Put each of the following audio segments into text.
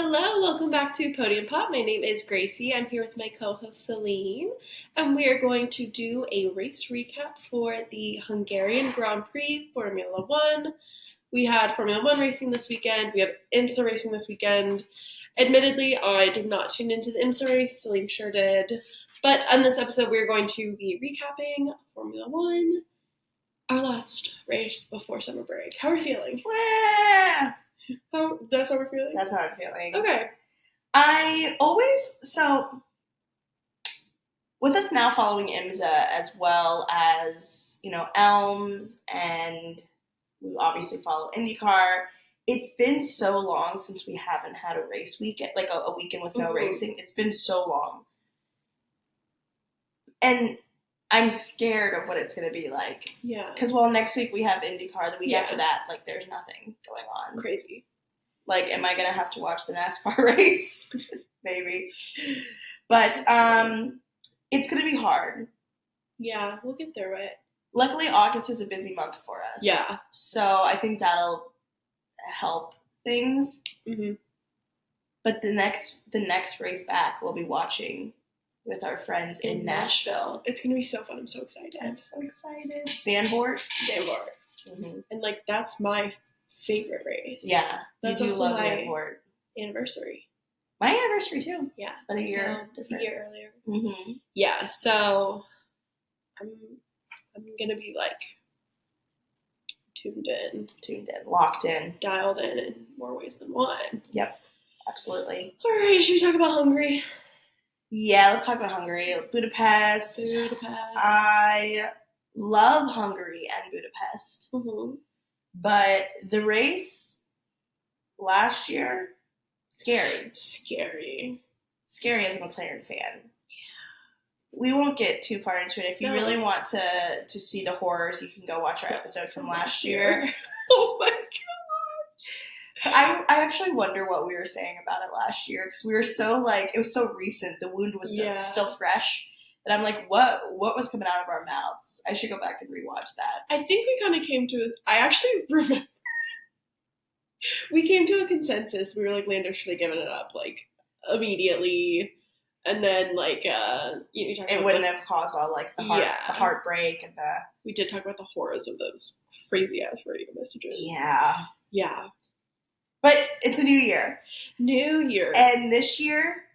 Hello, welcome back to Podium Pop. My name is Gracie. I'm here with my co-host Celine, and we are going to do a race recap for the Hungarian Grand Prix Formula One. We had Formula One racing this weekend. We have IMSA racing this weekend. Admittedly, I did not tune into the IMSA race. Celine sure did. But on this episode, we're going to be recapping Formula One, our last race before summer break. How are we feeling? That's how we're feeling? That's how I'm feeling. Okay. With us now following IMSA as well as, Elms, and we obviously follow IndyCar, it's been so long since we haven't had a race weekend, like a weekend with no racing. It's been so long. And I'm scared of what it's going to be like. Yeah. Because, next week we have IndyCar. The week after that, there's nothing going on. Crazy. Am I going to have to watch the NASCAR race? Maybe. But it's going to be hard. Yeah, we'll get through it. Luckily, August is a busy month for us. Yeah. So I think that'll help things. Mm-hmm. But the next race back, we'll be watching with our friends in Nashville. It's going to be so fun. I'm so excited. Sandboard. Mm-hmm. And, that's my favorite race. Yeah. That's you do love my Sandboard. Anniversary. My anniversary, too. Yeah. But a year earlier. Mm-hmm. Yeah, so I'm going to be, tuned in, locked in, dialed in more ways than one. Yep. Absolutely. All right, should we talk about Hungary? Yeah, let's talk about Hungary. Budapest. I love Hungary and Budapest. Mm-hmm. But the race last year, scary. Scary as a McLaren fan. Yeah. We won't get too far into it. If you really want to see the horrors, you can go watch our episode from last year. Oh my god. I actually wonder what we were saying about it last year, because we were so it was so recent. The wound was still fresh. And I'm like, what was coming out of our mouths? I should go back and rewatch that. I think we kind of came to, I actually remember, we came to a consensus. We were like, Lando should have given it up, immediately. And then, it wouldn't have caused all, the heartbreak and the... We did talk about the horrors of those crazy-ass radio messages. Yeah. Yeah. But it's a new year. And this year,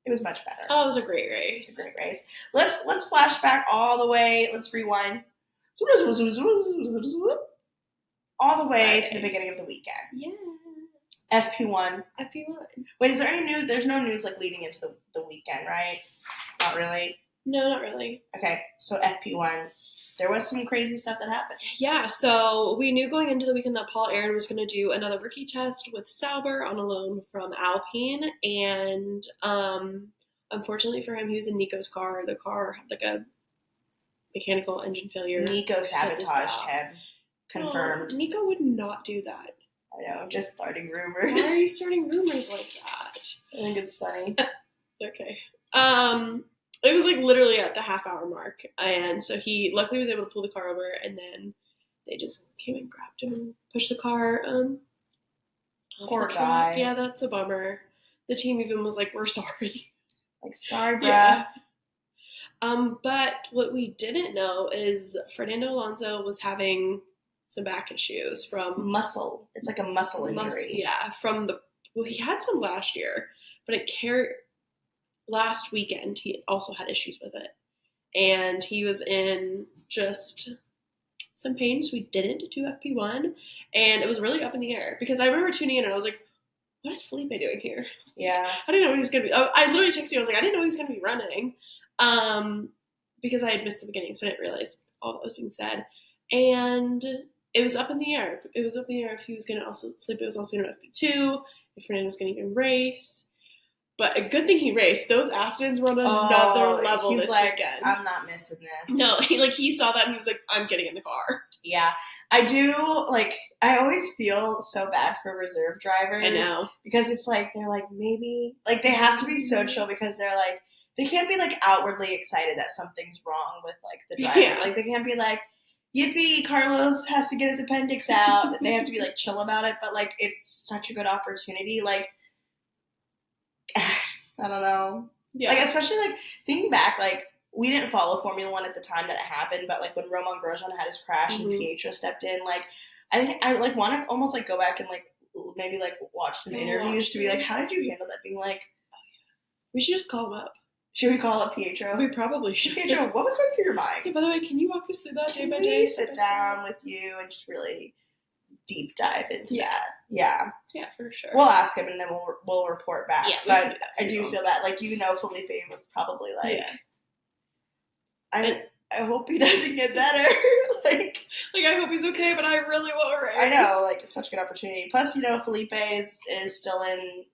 it was much better. Oh, it was a great race. Let's flash back all the way. Let's rewind. All the way to the beginning of the weekend. Yeah. FP1. Wait, is there any news? There's no news leading into the weekend, right? Not really? No, not really. Okay, so FP1. There was some crazy stuff that happened. Yeah, so we knew going into the weekend that Paul Aaron was going to do another rookie test with Sauber on a loan from Alpine, and unfortunately for him, he was in Nico's car. The car had a mechanical engine failure. Nico sabotaged him. Confirmed. Nico would not do that. I know, just starting rumors. Why are you starting rumors like that? I think it's funny. Okay. It was literally at the half-hour mark, and so he luckily was able to pull the car over, and then they just came and grabbed him and pushed the car. Poor guy. Yeah, that's a bummer. The team even was like, "We're sorry." Sorry, bruh. Yeah. But what we didn't know is Fernando Alonso was having some back issues from muscle. It's a muscle injury. He had some last year, but last weekend he also had issues with it, and he was in just some pain, so we didn't do FP1, and it was really up in the air, because I remember tuning in and I was like, what is Felipe doing here? Yeah. I didn't know he was going to be, I literally texted you, I was like, I didn't know he was going to be running, because I had missed the beginning, so I didn't realize all that was being said, and it was up in the air. It was up in the air if he was going to Felipe was also going to FP2, if Fernando was going to even race. But a good thing he raced. Those Astons were on another level this weekend. I'm not missing this. No, he saw that and he was like, I'm getting in the car. Yeah. I do, I always feel so bad for reserve drivers. I know. Because it's they're maybe, they have to be so chill, because they're they can't be outwardly excited that something's wrong with the driver. Yeah. They can't be yippee, Carlos has to get his appendix out. They have to be chill about it, but it's such a good opportunity. I don't know. Yeah. Like, especially, like, thinking back, like, we didn't follow Formula One at the time that it happened, but, like, when Romain Grosjean had his crash and Pietro stepped in, like, I think I, like, want to almost, like, go back and, like, maybe, like, watch some interviews to be like, how did you handle that? Being like, we should just call him up. Should we call up Pietro? We probably should. Pietro, what was going through your mind? Hey, by the way, can you walk us through that day by day? Can we sit down with you and just really deep dive into that? Yeah. Yeah, for sure. We'll ask him and then we'll report back. Yeah, but I do feel bad. Like, Felipe was probably like, I hope he doesn't get better. like I hope he's okay, but I really want to race. I know, like, it's such a good opportunity. Plus, Felipe is still in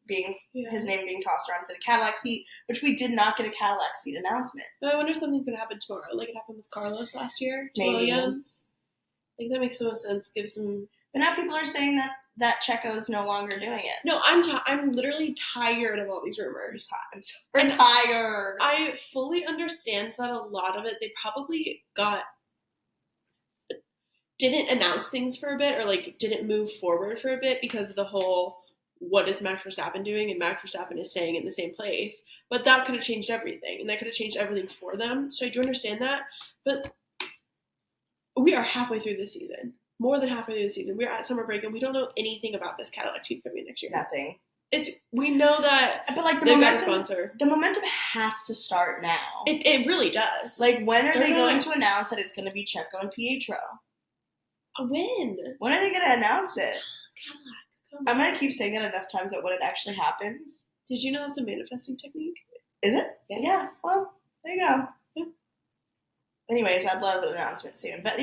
his name being tossed around for the Cadillac seat, which we did not get a Cadillac seat announcement. But I wonder if something's going to happen tomorrow, like it happened with Carlos last year. Maybe. Williams. I think that makes so much sense. Give some. But now people are saying that Checo's no longer doing it. No, I'm literally tired of all these rumors. I'm tired. I fully understand that a lot of it, they probably didn't announce things for a bit, or like didn't move forward for a bit because of the whole what is Max Verstappen doing, and Max Verstappen is staying in the same place. But that could have changed everything, and that could have changed everything for them. So I do understand that. But we are halfway through this season. More than halfway through the season. We're at summer break, and we don't know anything about this Cadillac team coming next year. Nothing. We know that, but like they've got a sponsor. The momentum has to start now. It really does. Like, when are they going to announce that it's going to be Checo and Pietro? When? When are they going to announce it? Cadillac. I'm going to keep saying it enough times that when it actually happens. Did you know that's a manifesting technique? Is it? Yes. Yeah. Well, there you go. Yeah. Anyways, I'd love an announcement soon. But,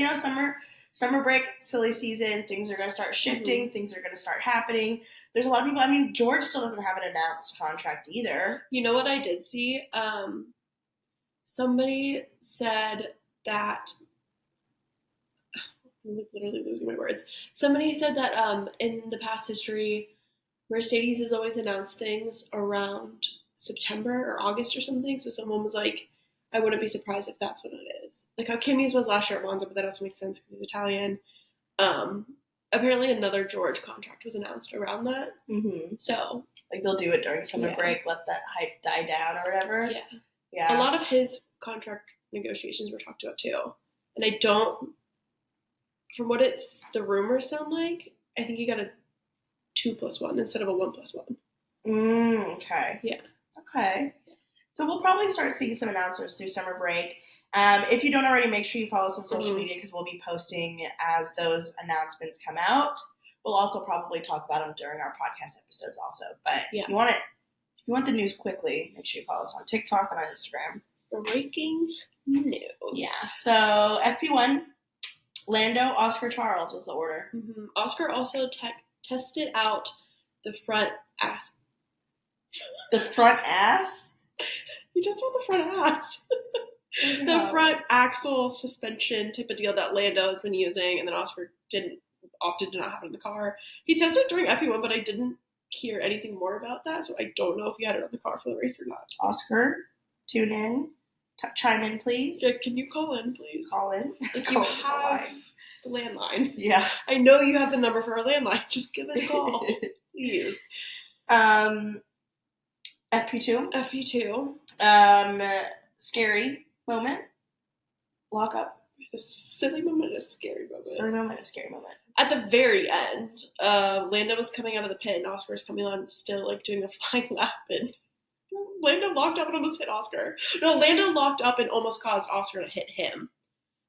summer break, silly season, things are going to start shifting, things are going to start happening. There's a lot of people, George still doesn't have an announced contract either. You know what I did see? Somebody said that, I'm literally losing my words. Somebody said that in the past history, Mercedes has always announced things around September or August or something. So someone was like, I wouldn't be surprised if that's what it is. Like how Kimi's was last year at Monza, but that doesn't make sense because he's Italian. Apparently another George contract was announced around that. Mm-hmm. So, like, they'll do it during summer break, let that hype die down or whatever. Yeah. Yeah. A lot of his contract negotiations were talked about too. And I don't, from what the rumors sound like, I think he got a 2+1 instead of a 1+1. Okay. Yeah. Okay. So we'll probably start seeing some announcements through summer break. If you don't already, make sure you follow us on social media because we'll be posting as those announcements come out. We'll also probably talk about them during our podcast episodes also. But if you want the news quickly, make sure you follow us on TikTok and on Instagram. Breaking news. Yeah. So FP1, Lando, Oscar, Charles was the order. Mm-hmm. Oscar also tested out the front ass. The front ass? You just saw the front ass. The front axle suspension type of deal that Lando has been using, and then Oscar opted to not have it in the car. He tested it during FP1, but I didn't hear anything more about that, so I don't know if he had it on the car for the race or not. Oscar, tune in. Chime in, please. Yeah, can you call in, please? Call in. Like, you have the landline. Yeah. I know you have the number for our landline. Just give it a call, please. FP2. FP2. Scary moment. Lock up. A silly moment, a scary moment. Silly moment, a scary moment. At the very end, Lando was coming out of the pit, and Oscar was coming on, still like doing a flying lap, and Lando locked up and almost hit Oscar. No, Lando locked up and almost caused Oscar to hit him.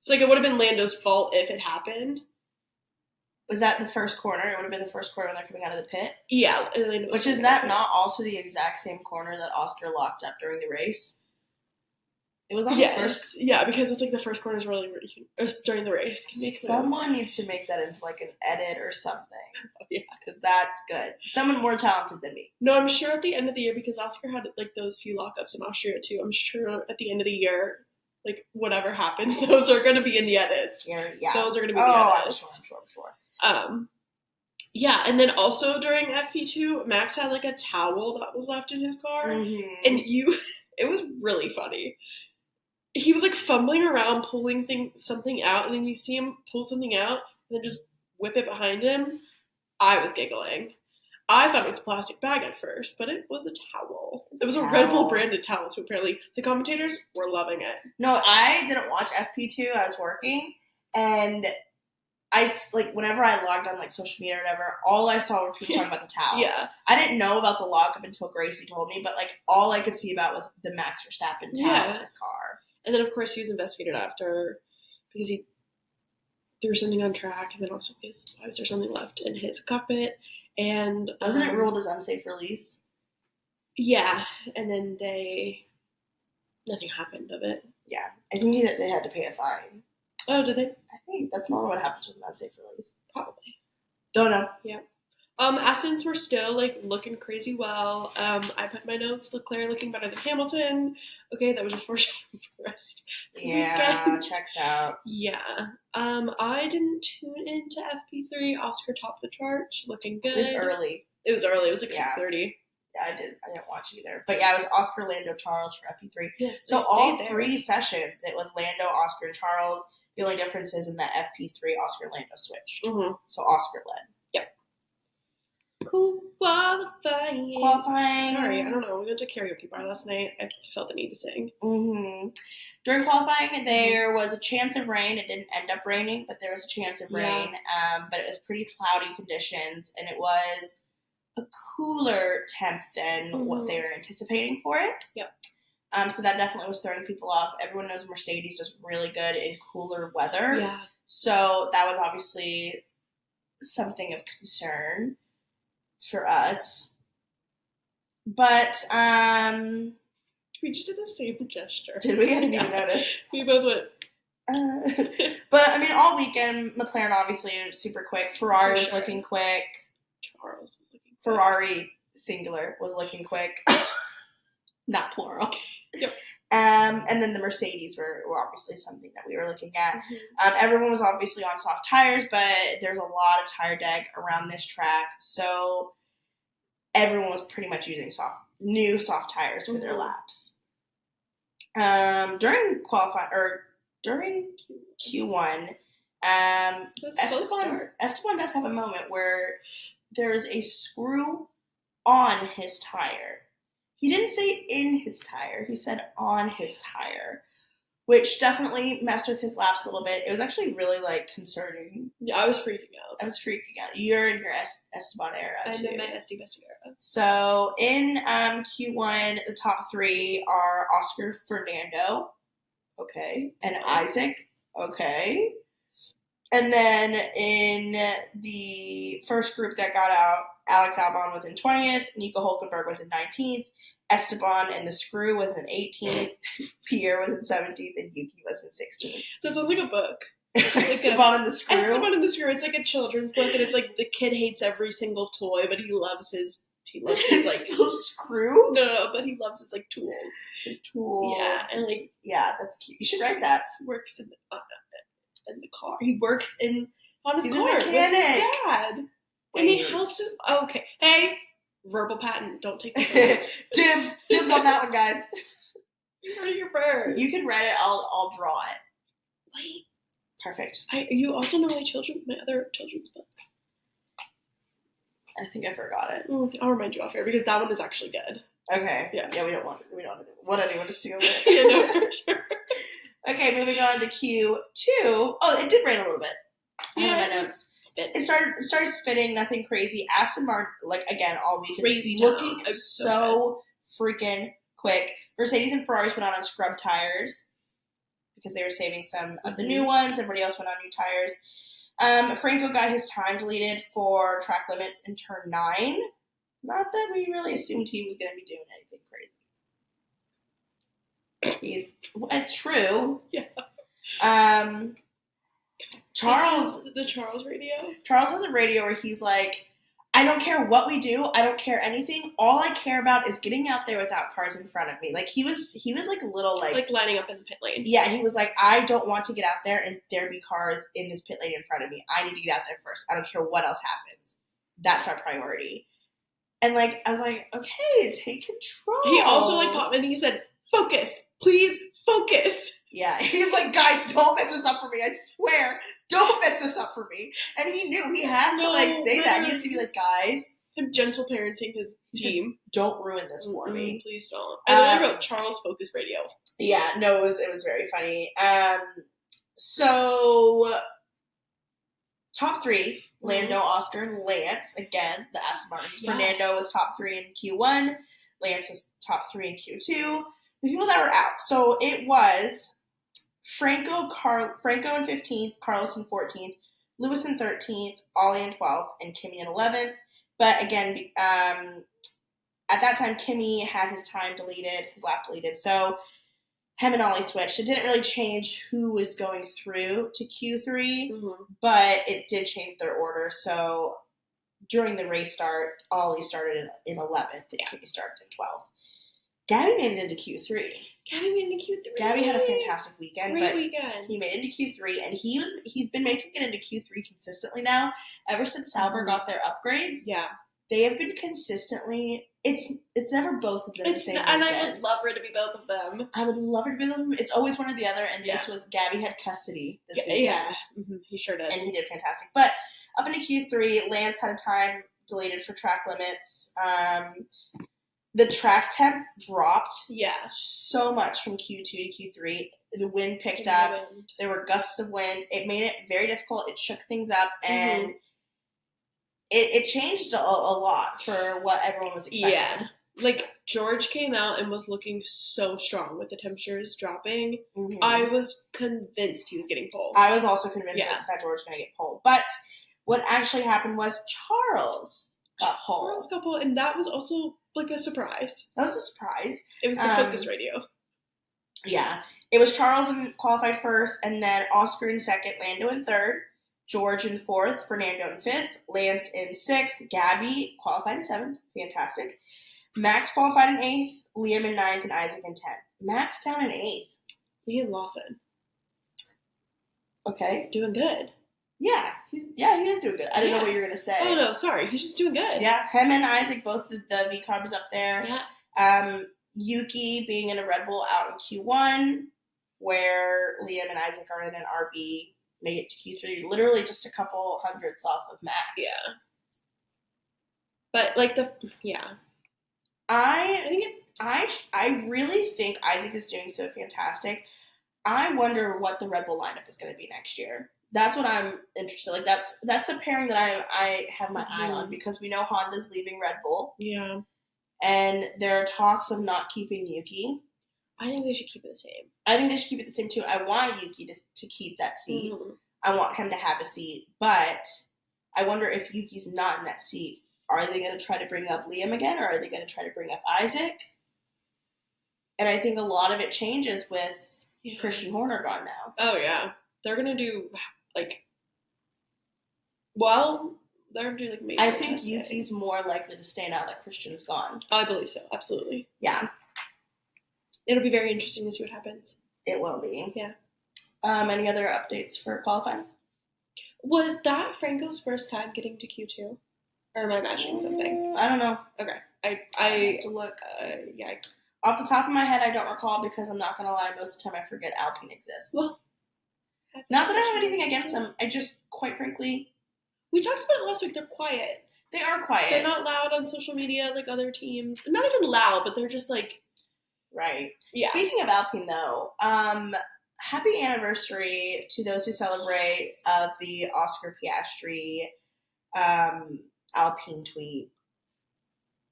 So like it would have been Lando's fault if it happened. Was that the first corner? It would have been the first corner when they're coming out of the pit? Yeah. Which is that not also the exact same corner that Oscar locked up during the race? It was on the first. Yeah, because it's like the first corner is really during the race. Someone needs to make that into like an edit or something. Yeah, because that's good. Someone more talented than me. No, I'm sure at the end of the year, because Oscar had like those few lockups in Austria too. I'm sure at the end of the year, like whatever happens, those are going to be in the edits. Yeah. Those are going to be the edits. I'm sure. Yeah, and then also during FP2, Max had like a towel that was left in his car, and it was really funny. He was like fumbling around, pulling something out, and then you see him pull something out, and then just whip it behind him. I was giggling. I thought it was a plastic bag at first, but it was a towel. It was a Red Bull branded towel, so apparently the commentators were loving it. No, I didn't watch FP2. I was working, and whenever I logged on, social media or whatever, all I saw were people talking about the towel. Yeah. I didn't know about the lockup until Gracie told me, but, all I could see about was the Max Verstappen towel in his car. And then, of course, he was investigated after because he threw something on track, and then also because why was there something left in his cockpit? And wasn't it ruled as unsafe release? Yeah, and then nothing happened of it. Yeah, I think they had to pay a fine. Oh, did they? I think that's normally what happens with an unsafe release. Probably. Don't know. Yeah. Astons were still looking crazy well. I put my notes, Leclerc looking better than Hamilton. Okay, that was just foreshadowing for the rest. Yeah, checks out. Yeah. I didn't tune into FP3. Oscar topped the chart, looking good. It was early. It was 6:30. Yeah, I didn't watch either. But yeah, it was Oscar, Lando, Charles for FP3. Yes. So all 3 sessions, it was Lando, Oscar, and Charles. The only difference is in the FP3, Oscar, Lando switched. Mm-hmm. So Oscar led. Yep. Cool. Qualifying. Sorry, I don't know. We went to karaoke bar last night. I felt the need to sing. Mm-hmm. During qualifying, there was a chance of rain. It didn't end up raining, but there was a chance of rain. But it was pretty cloudy conditions, and it was a cooler temp than what they were anticipating for it. Yep. So that definitely was throwing people off. Everyone knows Mercedes does really good in cooler weather. Yeah. So that was obviously something of concern for us. But we just did the same gesture. Did we? I didn't even notice. We both went. But I mean, all weekend, McLaren obviously was super quick. Ferrari was looking quick. Charles was looking quick. Ferrari singular was looking quick, not plural. Yep. And then the Mercedes were obviously something that we were looking at. Mm-hmm. Everyone was obviously on soft tires, but there's a lot of tire deg around this track, so everyone was pretty much using new soft tires for their laps. During qualifying or during Q1, Esteban does have a moment where there's a screw on his tire. He didn't say in his tire. He said on his tire, which definitely messed with his laps a little bit. It was actually really concerning. Yeah, I was freaking out. You're in your Esteban era too. I'm in my Esteban era. So in Q1, the top 3 are Oscar, Fernando, okay, and Isaac, okay. And then in the first group that got out, Alex Albon was in 20th, Nico Hülkenberg was in 19th, Esteban and the Screw was in 18th, Pierre was in 17th, and Yuki was in 16th. That sounds like a book. Esteban and the Screw? Esteban and the Screw. It's like a children's book, and it's the kid hates every single toy, but he loves his so Screw? No, but he loves his tools. His tools. Yeah, and yeah, that's cute. You should write that. He works in the car. He works on his car with his dad. And he helps him. Okay. Hey, verbal patent. Don't take the photos. Dibs on that one, guys. You heard it here first. You can write it. I'll draw it. Wait. Perfect. You also know my other children's book. I think I forgot it. I'll remind you off air because that one is actually good. Okay. Yeah. We don't want anyone to steal it. Yeah, no, for sure. Okay, moving on to Q2. Oh, it did rain a little bit. I have my notes. It started spitting, nothing crazy. Aston Martin, again, all week, crazy looking so freaking quick. Mercedes and Ferraris went on scrub tires because they were saving some of the new ones. Everybody else went on new tires. Franco got his time deleted for track limits in turn 9. Not that we really assumed he was going to be doing anything crazy. It's true. Yeah. The Charles radio? Charles has a radio where he's like, I don't care what we do. I don't care anything. All I care about is getting out there without cars in front of me. He was a little lining up in the pit lane. Yeah, he was like, I don't want to get out there and there be cars in this pit lane in front of me. I need to get out there first. I don't care what else happens. That's our priority. And I was like, okay, take control. He also popped and he said, focus, please focus. Yeah, he's like, guys, don't mess this up for me. I swear, don't mess this up for me. And he knew he has to say that. He has to be like, guys, Him gentle parenting his team. Don't ruin this for me. Please don't. I literally wrote Charles Focus Radio. Yeah, no, it was very funny. So top 3, Lando, Oscar, and Lance. Again, the Aston Martins. Yeah. Fernando was top 3 in Q1. Lance was top 3 in Q2. The people that were out. So it was Franco in 15th, Carlos in 14th, Lewis in 13th, Ollie in 12th, and Kimi in 11th. But again, at that time, Kimi had his lap deleted. So him and Ollie switched. It didn't really change who was going through to Q3, but it did change their order. So during the race start, Ollie started in 11th and Kimi started in 12th. Gabby made it into Q3. Gabby had a fantastic weekend. Great weekend. He made it into Q3, and he's been making it into Q3 consistently now. Ever since Sauber got their upgrades, they have been consistently. It's never both of them the same weekend. And I would love it to be both of them. I would love it to be both of them. It's always one or the other, and this was Gabby had custody this weekend. Yeah, he sure did. And he did fantastic. But up into Q3, Lance had a time deleted for track limits. The track temp dropped so much from Q2 to Q3. The wind picked up. There were gusts of wind. It made it very difficult. It shook things up, and it changed a lot for what everyone was expecting. Yeah. Like, George came out and was looking so strong with the temperatures dropping. I was convinced he was getting pulled. I was also convinced that George was going to get pulled. But what actually happened was Charles got pulled. And that was also like a surprise. That was a surprise. It was the Focus Radio. Yeah. It was Charles in qualified first, and then Oscar in second, Lando in third, George in fourth, Fernando in fifth, Lance in sixth, Gabby qualified in seventh. Fantastic. Max qualified in eighth, Liam in ninth, and Isaac in 10th. Max down in eighth. Liam Lawson. Okay. Doing good. Yeah, he is doing good. I didn't know what you were going to say. Oh, no, sorry. He's just doing good. Yeah, him and Isaac, both the V-Carbs up there. Yeah. Yuki being in a Red Bull out in Q1, where Liam and Isaac are in an RB, made it to Q3, literally just a couple hundredths off of Max. Yeah. But, like, I really think Isaac is doing so fantastic. I wonder what the Red Bull lineup is going to be next year. That's what I'm interested in. Like, that's a pairing that I have my eye on, because we know Honda's leaving Red Bull. Yeah. And there are talks of not keeping Yuki. I think they should keep it the same. I think they should keep it the same, too. I want Yuki to keep that seat. I want him to have a seat. But I wonder if Yuki's not in that seat, are they going to try to bring up Liam again, or are they going to try to bring up Isaac? And I think a lot of it changes with Christian Horner gone now. Oh, yeah. They're going to do, like, they're going to do, like, maybe. I think Yuki's more likely to stay now that Christian's gone. I believe so. Absolutely. Yeah. It'll be very interesting to see what happens. It will be. Yeah. Any other updates for qualifying? Was that Franco's first time getting to Q2? Or am I imagining something? I don't know. Okay. I have to look. Off the top of my head, I don't recall, because I'm not going to lie, most of the time I forget Alpine exists. Well, not that I have anything against them. I just, quite frankly... We talked about it last week. They're quiet. They are quiet. They're not loud on social media like other teams. Not even loud, but they're just like... Right. Yeah. Speaking of Alpine, though, happy anniversary to those who celebrate of the Oscar Piastri Alpine tweet.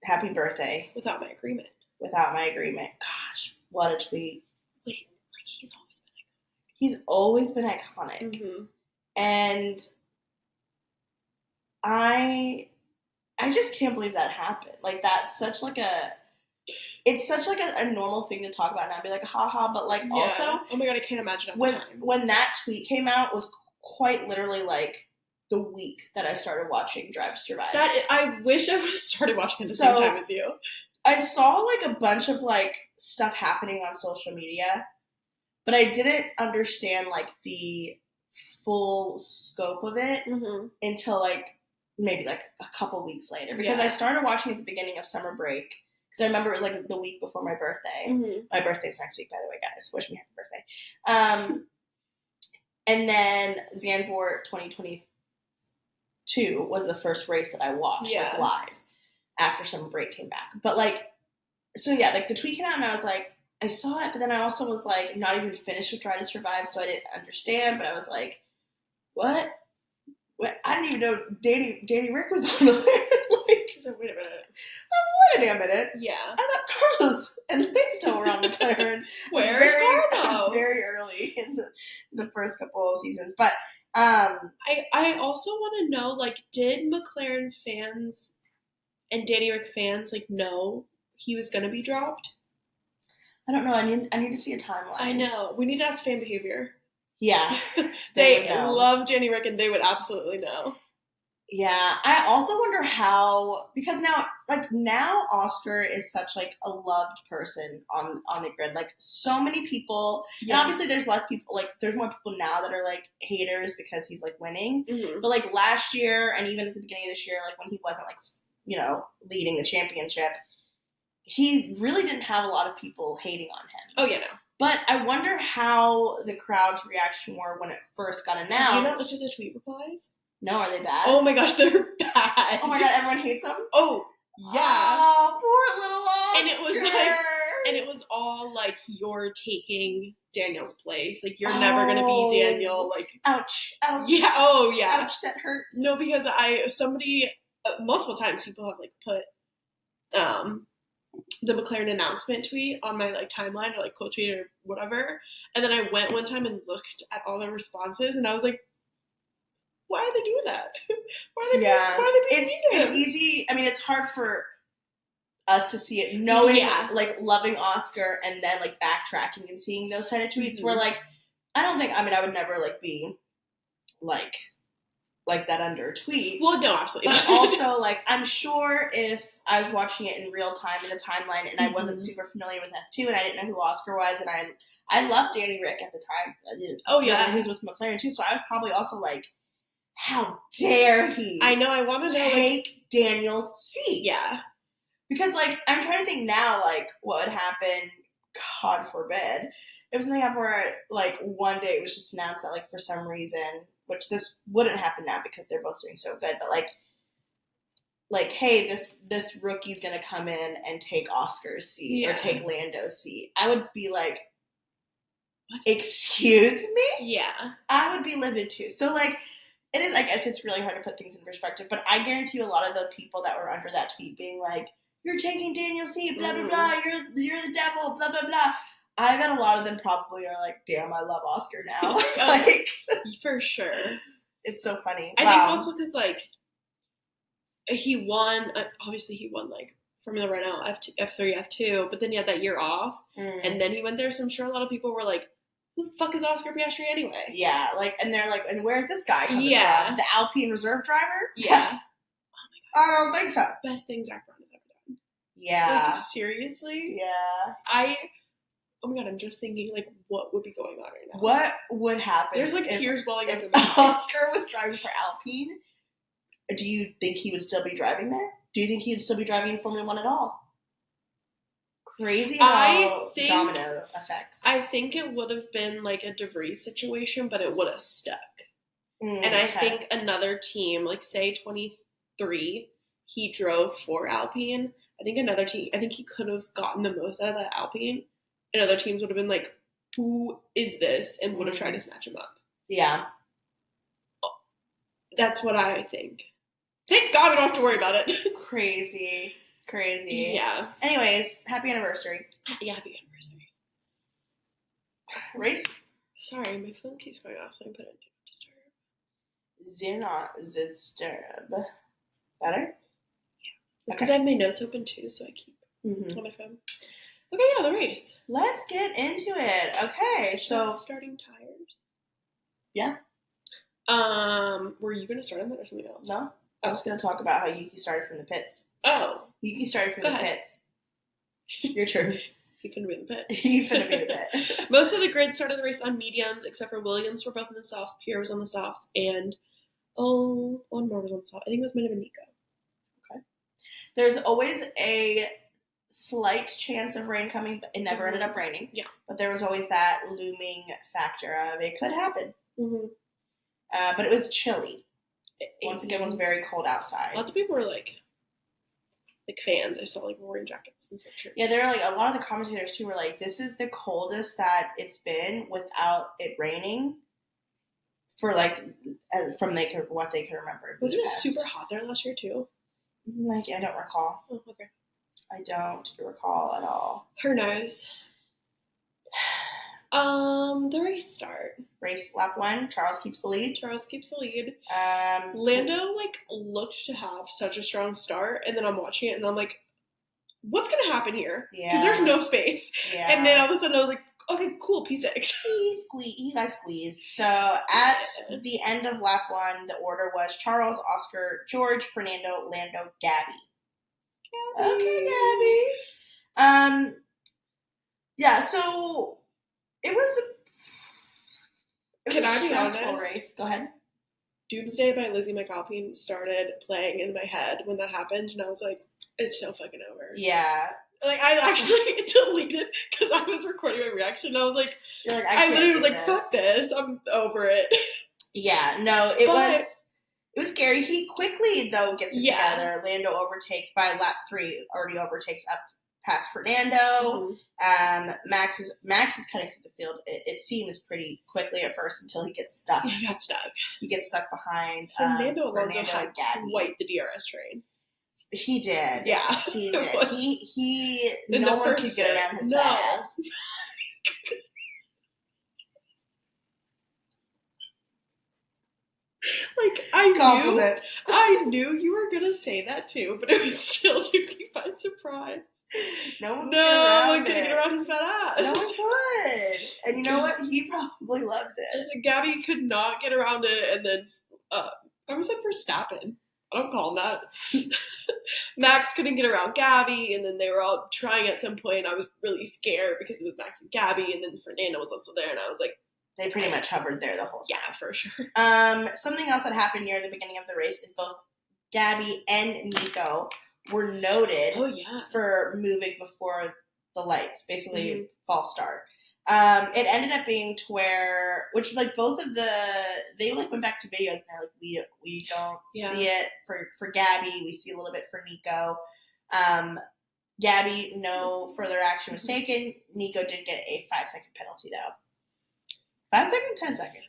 Happy birthday. Without my agreement. Gosh, what a tweet. Like he's always been iconic. Mm-hmm. And I just can't believe that happened. Like, that's such like it's such like a normal thing to talk about now, be like, haha, but like also, oh my god, I can't imagine when that tweet came out was quite literally like the week that I started watching Drive to Survive. I wish I would have started watching at the same time as you. I saw like a bunch of like stuff happening on social media, but I didn't understand like the full scope of it until like maybe like a couple weeks later, because I started watching at the beginning of summer break, because I remember it was like the week before my birthday. My birthday's next week, by the way, guys. Wish me happy birthday. And then Zandvoort 2022 was the first race that I watched like, live. after summer break came back. But like, so yeah, like the tweet came out and I was like, I saw it, but then I also was like not even finished with Try to Survive, so I didn't understand. But I was like, what? I didn't even know Danny Rick was on the like, so wait a minute. Wait a damn minute. Yeah. I thought Carlos and Lito were on McLaren. Where's Carlos? Very early in the first couple of seasons. But I also want to know, like, did McLaren fans and Danny Rick fans like know he was gonna be dropped? I don't know. I need to see a timeline. I know. We need to ask fan behavior. Yeah. They love Danny Rick and they would absolutely know. Yeah. I also wonder how, because now Oscar is such like a loved person on the grid. Like so many people, and obviously there's less people, like there's more people now that are like haters because he's like winning. Mm-hmm. But like last year and even at the beginning of this year, like when he wasn't like, leading the championship, he really didn't have a lot of people hating on him. Oh yeah, no. But I wonder how the crowd's reaction were when it first got announced. Have you not looked at the tweet replies? No, are they bad? Oh my gosh, they're bad. Oh my god, everyone hates them? Oh, yeah. Oh, poor little Oscar. And it was all like, you're taking Daniel's place. Like, you're never going to be Daniel. Like, ouch. Yeah, oh yeah. Ouch, that hurts. No, because multiple times people have like put the McLaren announcement tweet on my like timeline or like quote tweet or whatever. And then I went one time and looked at all the responses and I was like, why are they doing that? Why are they being It's easy. I mean, it's hard for us to see it knowing, like, loving Oscar and then, like, backtracking and seeing those kind of tweets where, like, I would never, like, be, like that under a tweet. Well, no, absolutely But also, like, I'm sure if I was watching it in real time in the timeline and I wasn't super familiar with F2 and I didn't know who Oscar was and I loved Danny Rick at the time. Oh, yeah. He was with McLaren, too, so I was probably also, like, how dare he? I know, I want to know. Take Daniel's seat. Yeah. Because, like, I'm trying to think now, like, what would happen, God forbid, if something happened where, like, one day it was just announced that, like, for some reason, which this wouldn't happen now because they're both doing so good, but, like, hey, this rookie's going to come in and take Oscar's seat or take Lando's seat. I would be like, what? Excuse me? Yeah. I would be livid, too. So, like, it is, I guess it's really hard to put things in perspective, but I guarantee you a lot of the people that were under that tweet being like, you're taking Daniel's seat, blah, blah, blah, you're the devil, blah, blah, blah. I bet a lot of them probably are like, damn, I love Oscar now. Like, for sure. It's so funny. I think also because, like, he won, obviously he won, like, Formula Renault, F3, F2, but then he had that year off, and then he went there, so I'm sure a lot of people were like, who the fuck is Oscar Piastri anyway? Yeah, like, and they're like, and where's this guy coming from? The Alpine reserve driver? Yeah. I don't think so. Best thing Zach Brown has ever done. Yeah. Like, seriously? Yeah. Oh my god, I'm just thinking, like, what would be going on right now? What would happen? There's, like, tears welling up in if my eyes. Oscar was driving for Alpine, do you think he would still be driving there? Do you think he would still be driving in Formula 1 at all? Crazy how domino effects. I think it would have been like a DeVries situation, but it would have stuck. And I think another team, like say 23, he drove for Alpine. I think another team, I think he could have gotten the most out of that Alpine. And other teams would have been like, who is this? And would have tried to snatch him up. Yeah. That's what I think. Thank God we don't have to worry about it. Crazy. Yeah. Anyways, happy anniversary. Yeah, happy anniversary. Race? Sorry, my phone keeps going off. Let me put it in Do not disturb. Better? Yeah. Because I have my notes open too, so I keep on my phone. Okay, yeah, the race. Let's get into it. Okay, so starting tires. Yeah. Were you gonna start on that or something else? No. I was going to talk about how Yuki started from the pits. Oh. Yuki started from the pits. Your turn. You finna be in the pit. You finna be in the pit. Most of the grid started the race on mediums, except for Williams were both in the softs, Pierre was on the softs, and one more was on the soft. I think it was Nico. Okay. There's always a slight chance of rain coming, but it never ended up raining. Yeah. But there was always that looming factor of it could happen. Mm-hmm. But it was chilly. Once again, it was very cold outside. Lots of people were like, like fans. I saw like wearing jackets and sweatshirts. Yeah, there are like a lot of the commentators too were like, this is the coldest that it's been without it raining for like from what they can remember. Was it super hot there last year too? Like, I don't recall. Oh, okay. I don't recall at all. Who knows? The race start. Race lap 1, Charles keeps the lead. Lando like looked to have such a strong start, and then I'm watching it and I'm like, what's gonna happen here? Because there's no space. Yeah. And then all of a sudden I was like, okay, cool, P6. He got squeezed. So at the end of lap 1, the order was Charles, Oscar, George, Fernando, Lando, Gabby. Okay, Gabby. Yeah, so it was a stressful race. Go ahead. Doomsday by Lizzie McAlpine started playing in my head when that happened, and I was like, it's so fucking over. Yeah. Like, I actually deleted because I was recording my reaction, and I was like, I literally was like, fuck this, I'm over it. Yeah, no, it was scary. He quickly, though, gets it together. Lando overtakes by lap 3, already overtakes up past Fernando. Mm-hmm. Max is cutting through the field. It seems pretty quickly at first until he gets stuck. He got stuck. He gets stuck behind Fernando Alonso had quite the DRS train. He did. Yeah. He did. He no one could get around his ass. Like, I knew you were gonna say that too, but it was still took me by surprise. No one could get around his fat ass. No one could. And you know what? He probably loved it. So Gabby could not get around it, and then I was like Verstappen. I don't call him that. Max couldn't get around Gabby, and then they were all trying at some point. I was really scared because it was Max and Gabby, and then Fernando was also there, and I was like, they pretty much hovered there the whole time. Yeah, for sure. Something else that happened near the beginning of the race is both Gabby and Nico were noted for moving before the lights, basically false start. It ended up being to where, which like both of they like went back to videos and they're like, we don't see it for Gabby, we see a little bit for Nico. Gabby, no further action was taken. Nico did get a 5-second penalty though. 5 second? 10 second?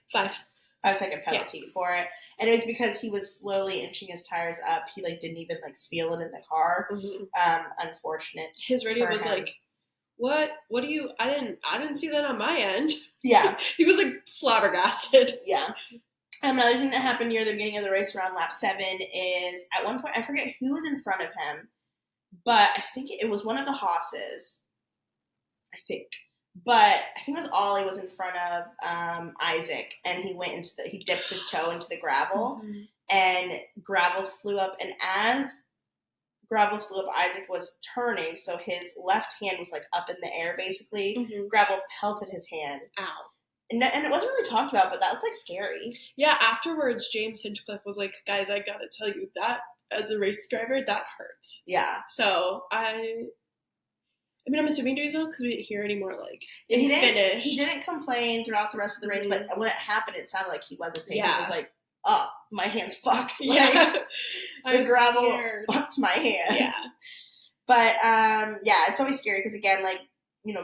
5-second penalty for it. And it was because he was slowly inching his tires up. He like didn't even like feel it in the car. Mm-hmm. Unfortunate. His radio was like, what do you, I didn't see that on my end. Yeah. He was like flabbergasted. Yeah. Another thing that happened near the beginning of the race around lap 7 is at one point, I forget who was in front of him, but I think it was one of the Haas's. But I think it was Ollie was in front of Isaac, and he dipped his toe into the gravel, and gravel flew up, and as gravel flew up, Isaac was turning, so his left hand was like up in the air basically. Mm-hmm. Gravel pelted his hand. Ow. And it wasn't really talked about, but that was like scary. Yeah, afterwards James Hinchcliffe was like, guys, I gotta tell you, that as a race driver, that hurts. Yeah. So I mean, I'm assuming he's well because we didn't hear any more, like, he didn't complain throughout the rest of the race, but when it happened, it sounded like he wasn't thinking. Yeah. It was like, oh, my hand's fucked. Like, the gravel fucked my hand. Yeah. But, it's always scary because, again, like,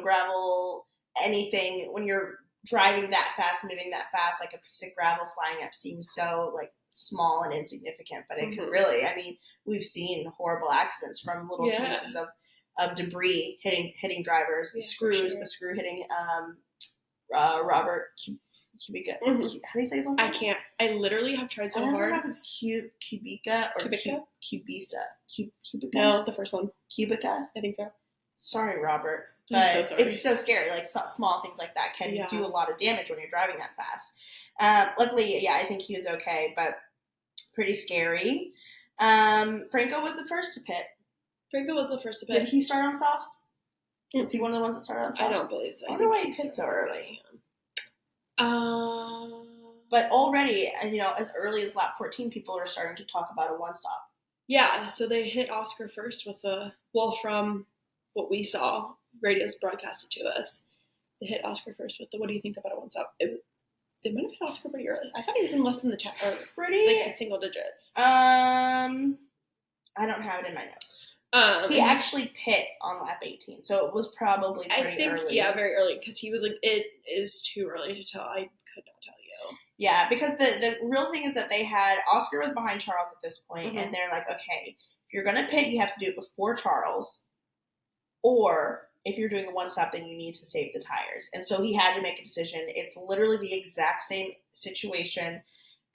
gravel, anything, when you're driving that fast, moving that fast, like a piece of gravel flying up seems so, like, small and insignificant, but it can really, I mean, we've seen horrible accidents from little pieces of debris hitting drivers, the screw hitting Robert Kubica. Mm-hmm. How do you say his last name? I can't. I literally have tried so hard. I don't know if it's Kubica or Kubica. Kubica? No, the first one. Kubica? I think so. Sorry, Robert. But I'm so sorry. It's so scary. Like, small things like that can do a lot of damage when you're driving that fast. Luckily, I think he was okay, but pretty scary. Franco was the first to pit. Franco was the first to pit. Did he start on softs? Was he one of the ones that started on softs? I don't believe so. I wonder why he pit so early. But already, as early as lap 14, people are starting to talk about a one-stop. Yeah, so they hit Oscar first with from what we saw, radio's broadcasted to us, they hit Oscar first with what do you think about a one-stop? They might have hit Oscar pretty early. I thought he was in less than the 10, or like the single digits. I don't have it in my notes. He actually pit on lap 18, so it was probably pretty early. Yeah, very early, because he was like, it is too early to tell. I could not tell you. Yeah, because the real thing is that they had, Oscar was behind Charles at this point, and they're like, okay, if you're going to pit, you have to do it before Charles, or if you're doing a one-stop, then you need to save the tires. And so he had to make a decision. It's literally the exact same situation,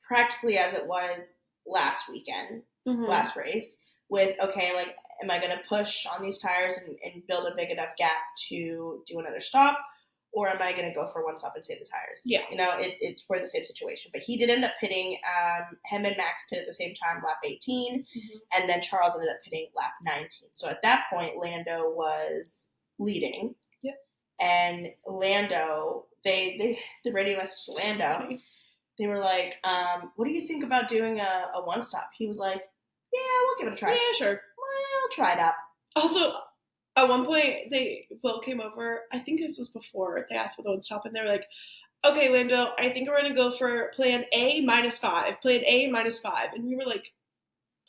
practically as it was last weekend, last race, with, okay, like, am I going to push on these tires and build a big enough gap to do another stop? Or am I going to go for one stop and save the tires? Yeah. You know, it's for the same situation. But he did end up pitting. Him and Max pit at the same time, lap 18. And then Charles ended up pitting lap 19. So at that point, Lando was leading. Yep. And Lando, the radio message to Lando, they were like, what do you think about doing a one stop? He was like, yeah, we'll give it a try. Yeah, sure. We'll try it out. Also, at one point, Will came over. I think this was before they asked for the one stop, and they were like, okay, Lando, I think we're going to go for plan A -5. Plan A -5. And we were like,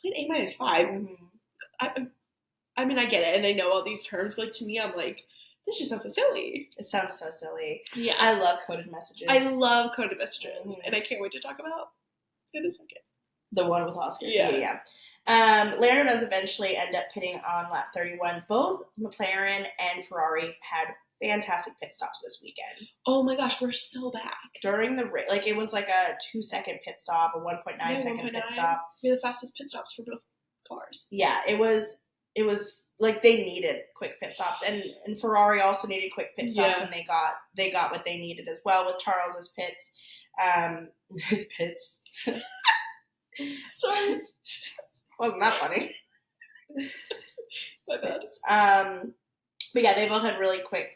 plan A -5? I mean, I get it, and they know all these terms, but like, to me, I'm like, this just sounds so silly. It sounds so silly. Yeah. I love coded messages. I love coded messages, and I can't wait to talk about it in a second. The one with Oscar. Yeah. Lando does eventually end up pitting on lap 31. Both McLaren and Ferrari had fantastic pit stops this weekend. Oh my gosh, we're so back. During the race, like, it was like a 2-second pit stop, a 1.9 second pit stop. We had the fastest pit stops for both cars. Yeah, it was like they needed quick pit stops, and Ferrari also needed quick pit stops, and they got what they needed as well with Charles's pits. His pits. Sorry. Wasn't that funny? My bad. But yeah, they both had really quick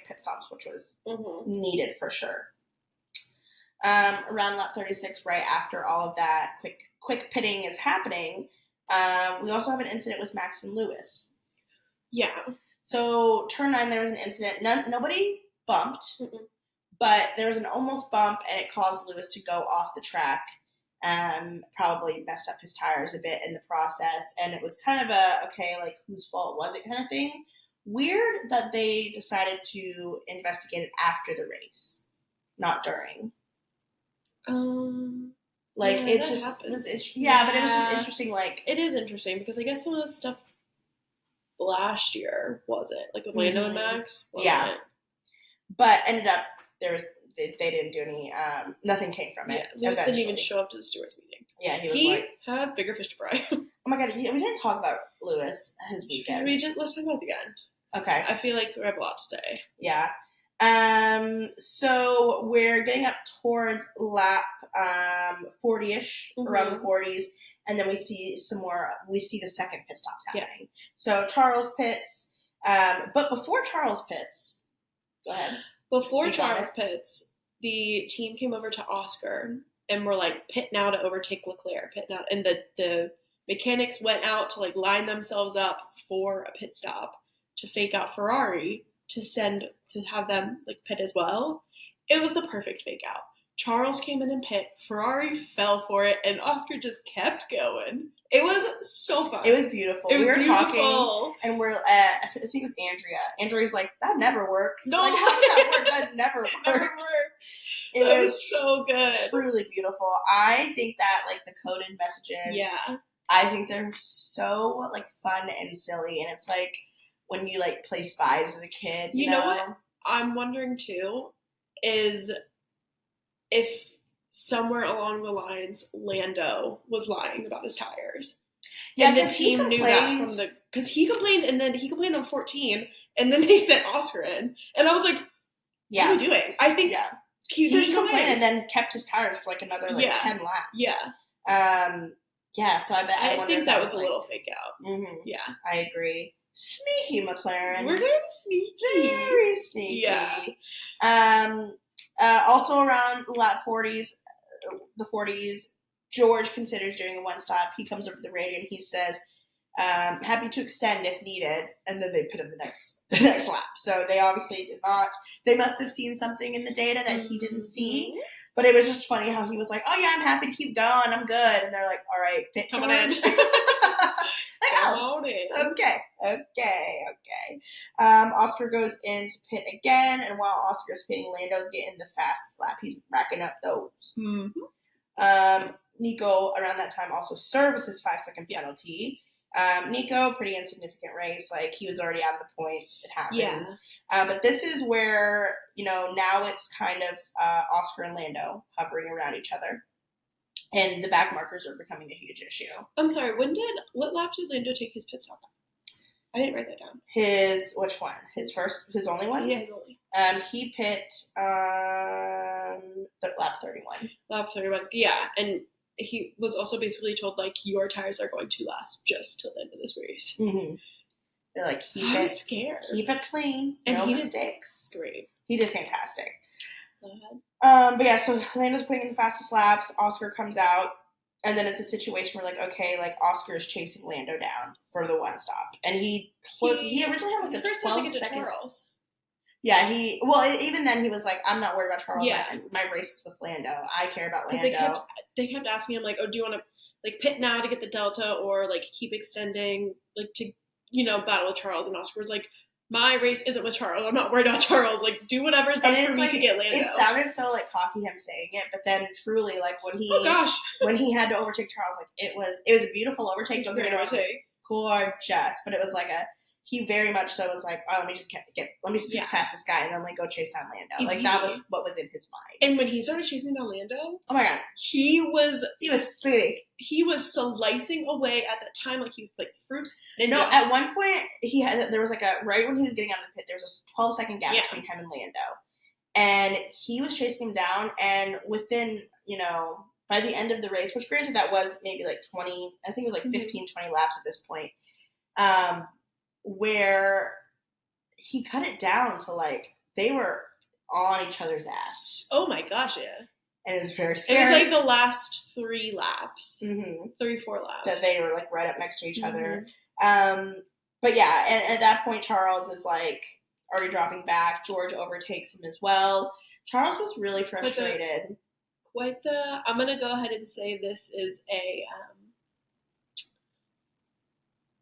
pit stops, which was needed for sure. Around lap 36, right after all of that quick pitting is happening, we also have an incident with Max and Lewis. Yeah. So turn 9, there was an incident. Nobody bumped, but there was an almost bump, and it caused Lewis to go off the track. Probably messed up his tires a bit in the process, and it was kind of whose fault was it kind of thing. Weird that they decided to investigate it after the race, not during. But it was just interesting. Like, it is interesting because I guess some of the stuff last year wasn't, like with Lando and Max. Wasn't. But ended up they didn't do any. Nothing came from it. Yeah, Lewis didn't even show up to the stewards meeting. Yeah, he has bigger fish to fry. Oh my god, we didn't talk about Lewis his weekend. Let's talk about it at the end. Okay. I feel like we have a lot to say. Yeah. So we're getting up towards lap 40-ish, around the 40s, and then we see the second pit stops happening. Yeah. So Charles pits, but before Charles pits, go ahead. Before Charles pits, the team came over to Oscar and were like, pit now to overtake Leclerc, pit now, and the mechanics went out to like line themselves up for a pit stop to fake out Ferrari to have them like pit as well. It was the perfect fake out. Charles came in and pit. Ferrari fell for it, and Oscar just kept going. It was so fun. It was beautiful. We were talking, and I think it was Andrea. Andrea's like, that never works. No, like, how does that work? That never works. It was so good. Truly beautiful. I think that like the coded messages. Yeah. I think they're so like fun and silly, and it's like when you like play spies as a kid. You know what I'm wondering too is if somewhere along the lines Lando was lying about his tires. Yeah, and the team knew that because he complained, and then he complained on 14, and then they sent Oscar in, and I was like, "What are you doing?" I think he complained and then kept his tires for like another 10 laps. Yeah. Yeah. So I think that was a little fake out. Mm-hmm. Yeah, I agree. Sneaky McLaren. We're getting sneaky. Very sneaky. Yeah. Also around lap 40s, the 40s, George considers doing a one stop. He comes over to the radio and he says, happy to extend if needed, and then they put him the next lap. So they obviously did not. They must have seen something in the data that he didn't see, But it was just funny how he was like, oh, yeah, I'm happy to keep going. I'm good. And they're like, all right, pit Come on in. George. Come on in. Okay. Oscar goes in to pit again, and while Oscar's pitting, Lando's getting the fast lap. He's racking up those. Mm-hmm. Nico, around that time, also serves his 5-second penalty. Nico, pretty insignificant race. Like, he was already out of the points. It happens. Yeah. But this is where, now it's kind of Oscar and Lando hovering around each other. And the back markers are becoming a huge issue. I'm sorry, what lap did Lando take his pit stop at? I didn't write that down. Which one? His only one? Yeah, his only. He pit lap 31. Lap 31, yeah. And he was also basically told, like, your tires are going to last just till the end of this race. Mm-hmm. They're like, I'm scared. Keep it clean. And no mistakes. Great. He did fantastic. Go ahead. But yeah, so Lando's putting in the fastest laps. Oscar comes out, and then it's a situation where, like, okay, like, Oscar is chasing Lando down for the one stop, and he originally had like a 12-second. Yeah, even then he was like, I'm not worried about Charles. Yeah. My race is with Lando. I care about Lando. They kept asking him, like, oh, do you want to, like, pit now to get the delta, or, like, keep extending, like, to, battle with Charles? And Oscar was like, my race isn't with Charles. I'm not worried about Charles. Like, do whatever's best for me to get Lando. It sounded so, like, cocky him saying it, but then truly, like, when he when he had to overtake Charles, like, it was a beautiful overtake. It was a great overtake. Gorgeous, but it was like he very much so was like, oh, let me speed past this guy and then, like, go chase down Lando. Like, that was what was in his mind. And when he started chasing down Lando, oh my god, he was speeding. He was slicing away at that time like he was like fruit. No, at one point there was like right when he was getting out of the pit, there was a 12-second gap between him and Lando, and he was chasing him down. And within by the end of the race, which granted that was maybe like 20, I think it was like 15, 20 laps at this point, where he cut it down to, like, they were on each other's ass. Oh my gosh, yeah. And it was very scary. It was like the last 3 laps. Mm-hmm. 3-4 laps. That they were, like, right up next to each other. But yeah, and at that point, Charles is, like, already dropping back. George overtakes him as well. Charles was really frustrated. I'm going to go ahead and say this is a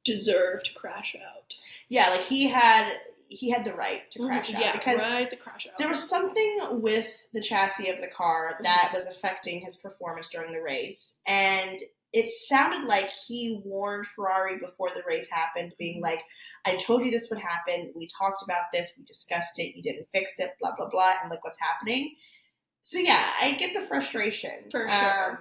deserved crash out. Yeah, like, he had the right to crash out. Because the crash out. There was something with the chassis of the car that was affecting his performance during the race. And it sounded like he warned Ferrari before the race happened, being like, I told you this would happen. We talked about this. We discussed it. You didn't fix it, blah, blah, blah. And look what's happening. So, yeah, I get the frustration. For sure.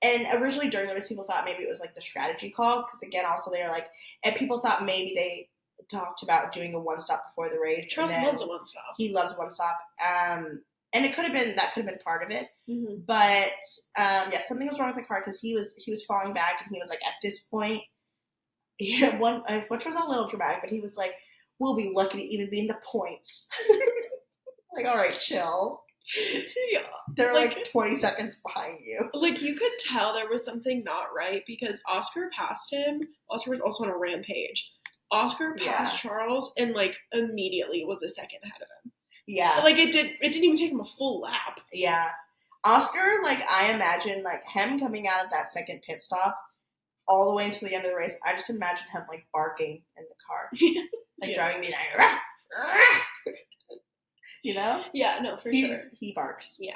And originally during the race, people thought maybe it was, like, the strategy calls. Because, again, also they were like, and people thought maybe they talked about doing a one-stop before the race. Charles loves a one-stop. He loves one-stop. And that could have been part of it. Mm-hmm. But, something was wrong with the car because he was falling back, and he was like, at this point, he had one, which was a little dramatic, but he was like, we'll be lucky to even be in the points. Like, all right, chill. Yeah. They're like 20 seconds behind you. Like, you could tell there was something not right because Oscar passed him. Oscar was also on a rampage. Oscar passed Charles and, like, immediately was a second ahead of him. Yeah. Like, it didn't even take him a full lap. Yeah. Oscar, like, I imagine, like, him coming out of that second pit stop all the way until the end of the race, I just imagine him, like, barking in the car. Like, driving me like, rah, rah. You know? Yeah, no, for sure. He barks. Yeah.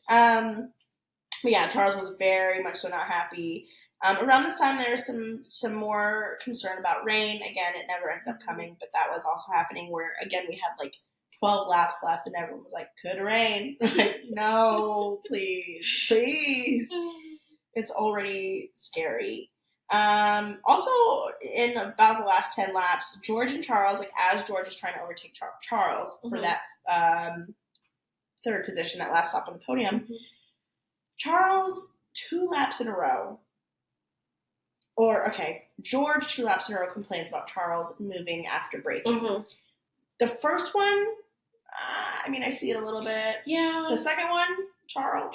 But yeah, Charles was very much so not happy. Around this time, there was some more concern about rain. Again, it never ended up coming, but that was also happening where, again, we had, like, 12 laps left, and everyone was like, could rain. Like, no, please. It's already scary. Also, in about the last 10 laps, George and Charles, like, as George is trying to overtake Charles for that third position, that last stop on the podium, Charles, 2 laps in a row, George 2 laps in a row complains about Charles moving after braking. The first one, I mean, I see it a little bit. Yeah. The second one, Charles.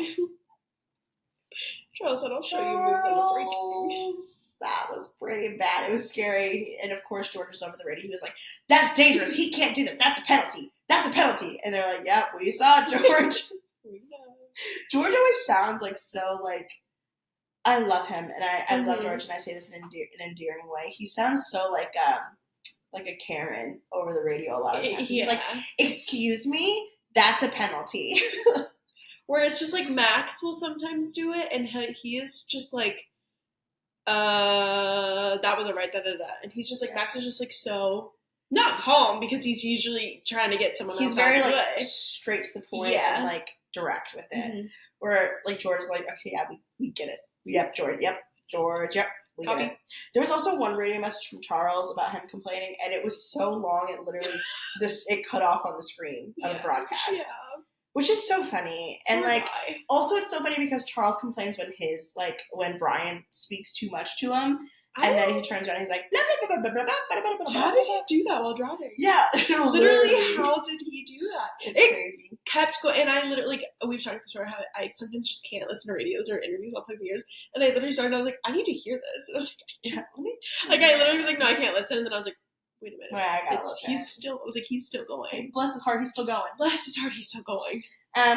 Charles said, I'll show you moves on the braking. That was pretty bad. It was scary. And of course, George was over the radio. He was like, that's dangerous. He can't do that. That's a penalty. And they're like, yep, we saw it, George. George always sounds like so like. I love him, and I love Mhm. George, and I say this in an endearing way. He sounds so like a Karen over the radio a lot of times. He's like, "Excuse me, that's a penalty." Where it's just like Max will sometimes do it, and he is just like, that was a right, and he's just like, Max is just like so not calm because he's usually trying to get someone else. He's very out of his like way. straight to the point and like direct with it. Where like George is like, okay, yeah, we get it. Yep, George. Yep, George. Yep. Copy. There was also one radio message from Charles about him complaining, and it was so long it literally it cut off on the screen of the broadcast. Yeah. Which is so funny. And like also it's so funny because Charles complains when Brian speaks too much to him. And then he turns around and he's like, blah, blah, blah, blah, blah, blah, blah, blah. How did he do that while driving? Yeah. Literally, how did he do that? It's crazy. Kept going, and I literally, we've talked this before, how I sometimes just can't listen to radios or interviews while playing ears, and I literally started, I was like, I need to hear this. And I was like, I literally was like, no, I can't listen, and then I was like, wait a minute. Well, I gotta listen. He's still going. Bless his heart, he's still going. Bless his heart, he's still going.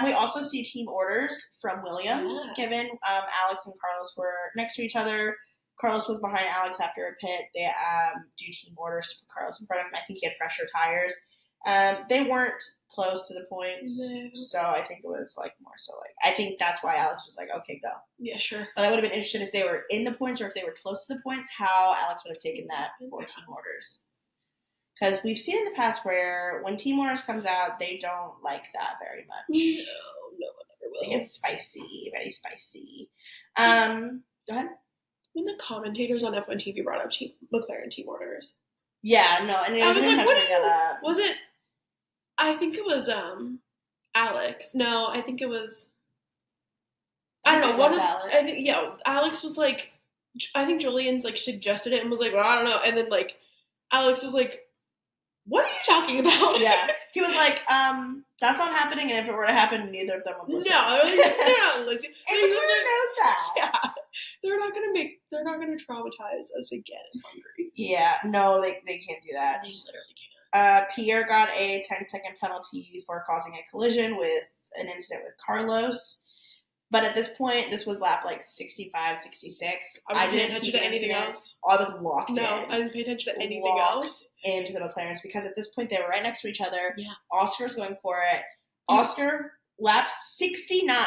We also see team orders from Williams given. Alex and Carlos were next to each other. Carlos was behind Alex after a pit. They do team orders to put Carlos in front of him. I think he had fresher tires. They weren't close to the points, so I think it was like more so like I think that's why Alex was like, okay, go. Yeah, sure. But I would have been interested if they were in the points or if they were close to the points, how Alex would have taken that for team orders. Because we've seen in the past where when team orders comes out, they don't like that very much. No one ever will. They get spicy, very spicy. Go ahead. When the commentators on F1 TV brought up McLaren team orders. Yeah, no, and I was like, was it? I think it was Alex. No, I think it was. I don't know. Alex. I think Alex was like, I think Julian like suggested it and was like, well, I don't know, and then like Alex was like, what are you talking about? Yeah, he was like, that's not happening, and if it were to happen, neither of them would listen. No, they're not listening. And McLaren knows that. Yeah, they're not gonna traumatize us again in Hungary. Yeah, no, they can't do that. They literally can't. Pierre got a 10-second penalty for causing a collision with an incident with Carlos. But at this point, this was lap like 65, 66. I didn't pay attention to anything else. I was locked in. No, I didn't pay attention to anything else. Into the McLarens because at this point they were right next to each other. Yeah. Oscar's going for it. Oscar, lap 69.